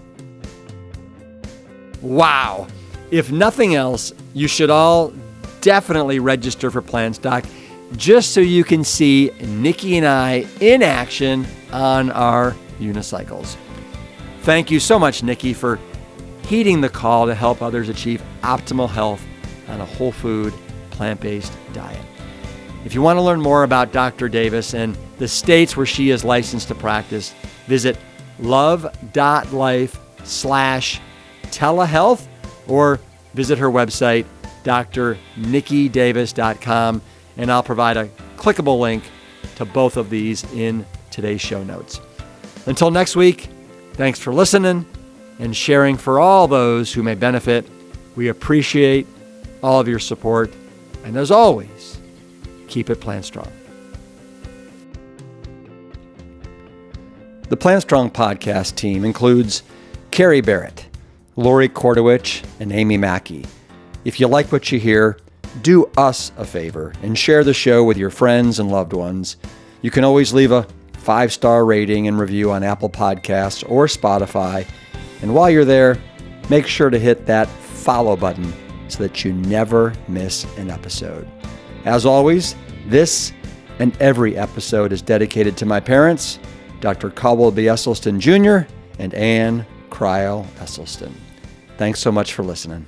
Wow. If nothing else, you should all definitely register for PlanStock just so you can see Niki and I in action on our unicycles. Thank you so much, Niki, for heeding the call to help others achieve optimal health on a whole food, plant-based diet. If you want to learn more about Dr. Davis and the states where she is licensed to practice, visit love.life/telehealth or visit her website, drnikidavis.com, and I'll provide a clickable link to both of these in today's show notes. Until next week, thanks for listening and sharing for all those who may benefit. We appreciate all of your support. And as always, keep it Plant Strong. The Plant Strong podcast team includes Carrie Barrett, Lori Kordowich, and Amy Mackey. If you like what you hear, do us a favor and share the show with your friends and loved ones. You can always leave a 5-star rating and review on Apple Podcasts or Spotify. And while you're there, make sure to hit that follow button so that you never miss an episode. As always, this and every episode is dedicated to my parents, Dr. Caldwell B. Esselstyn Jr. and Ann Cryle Esselstyn. Thanks so much for listening.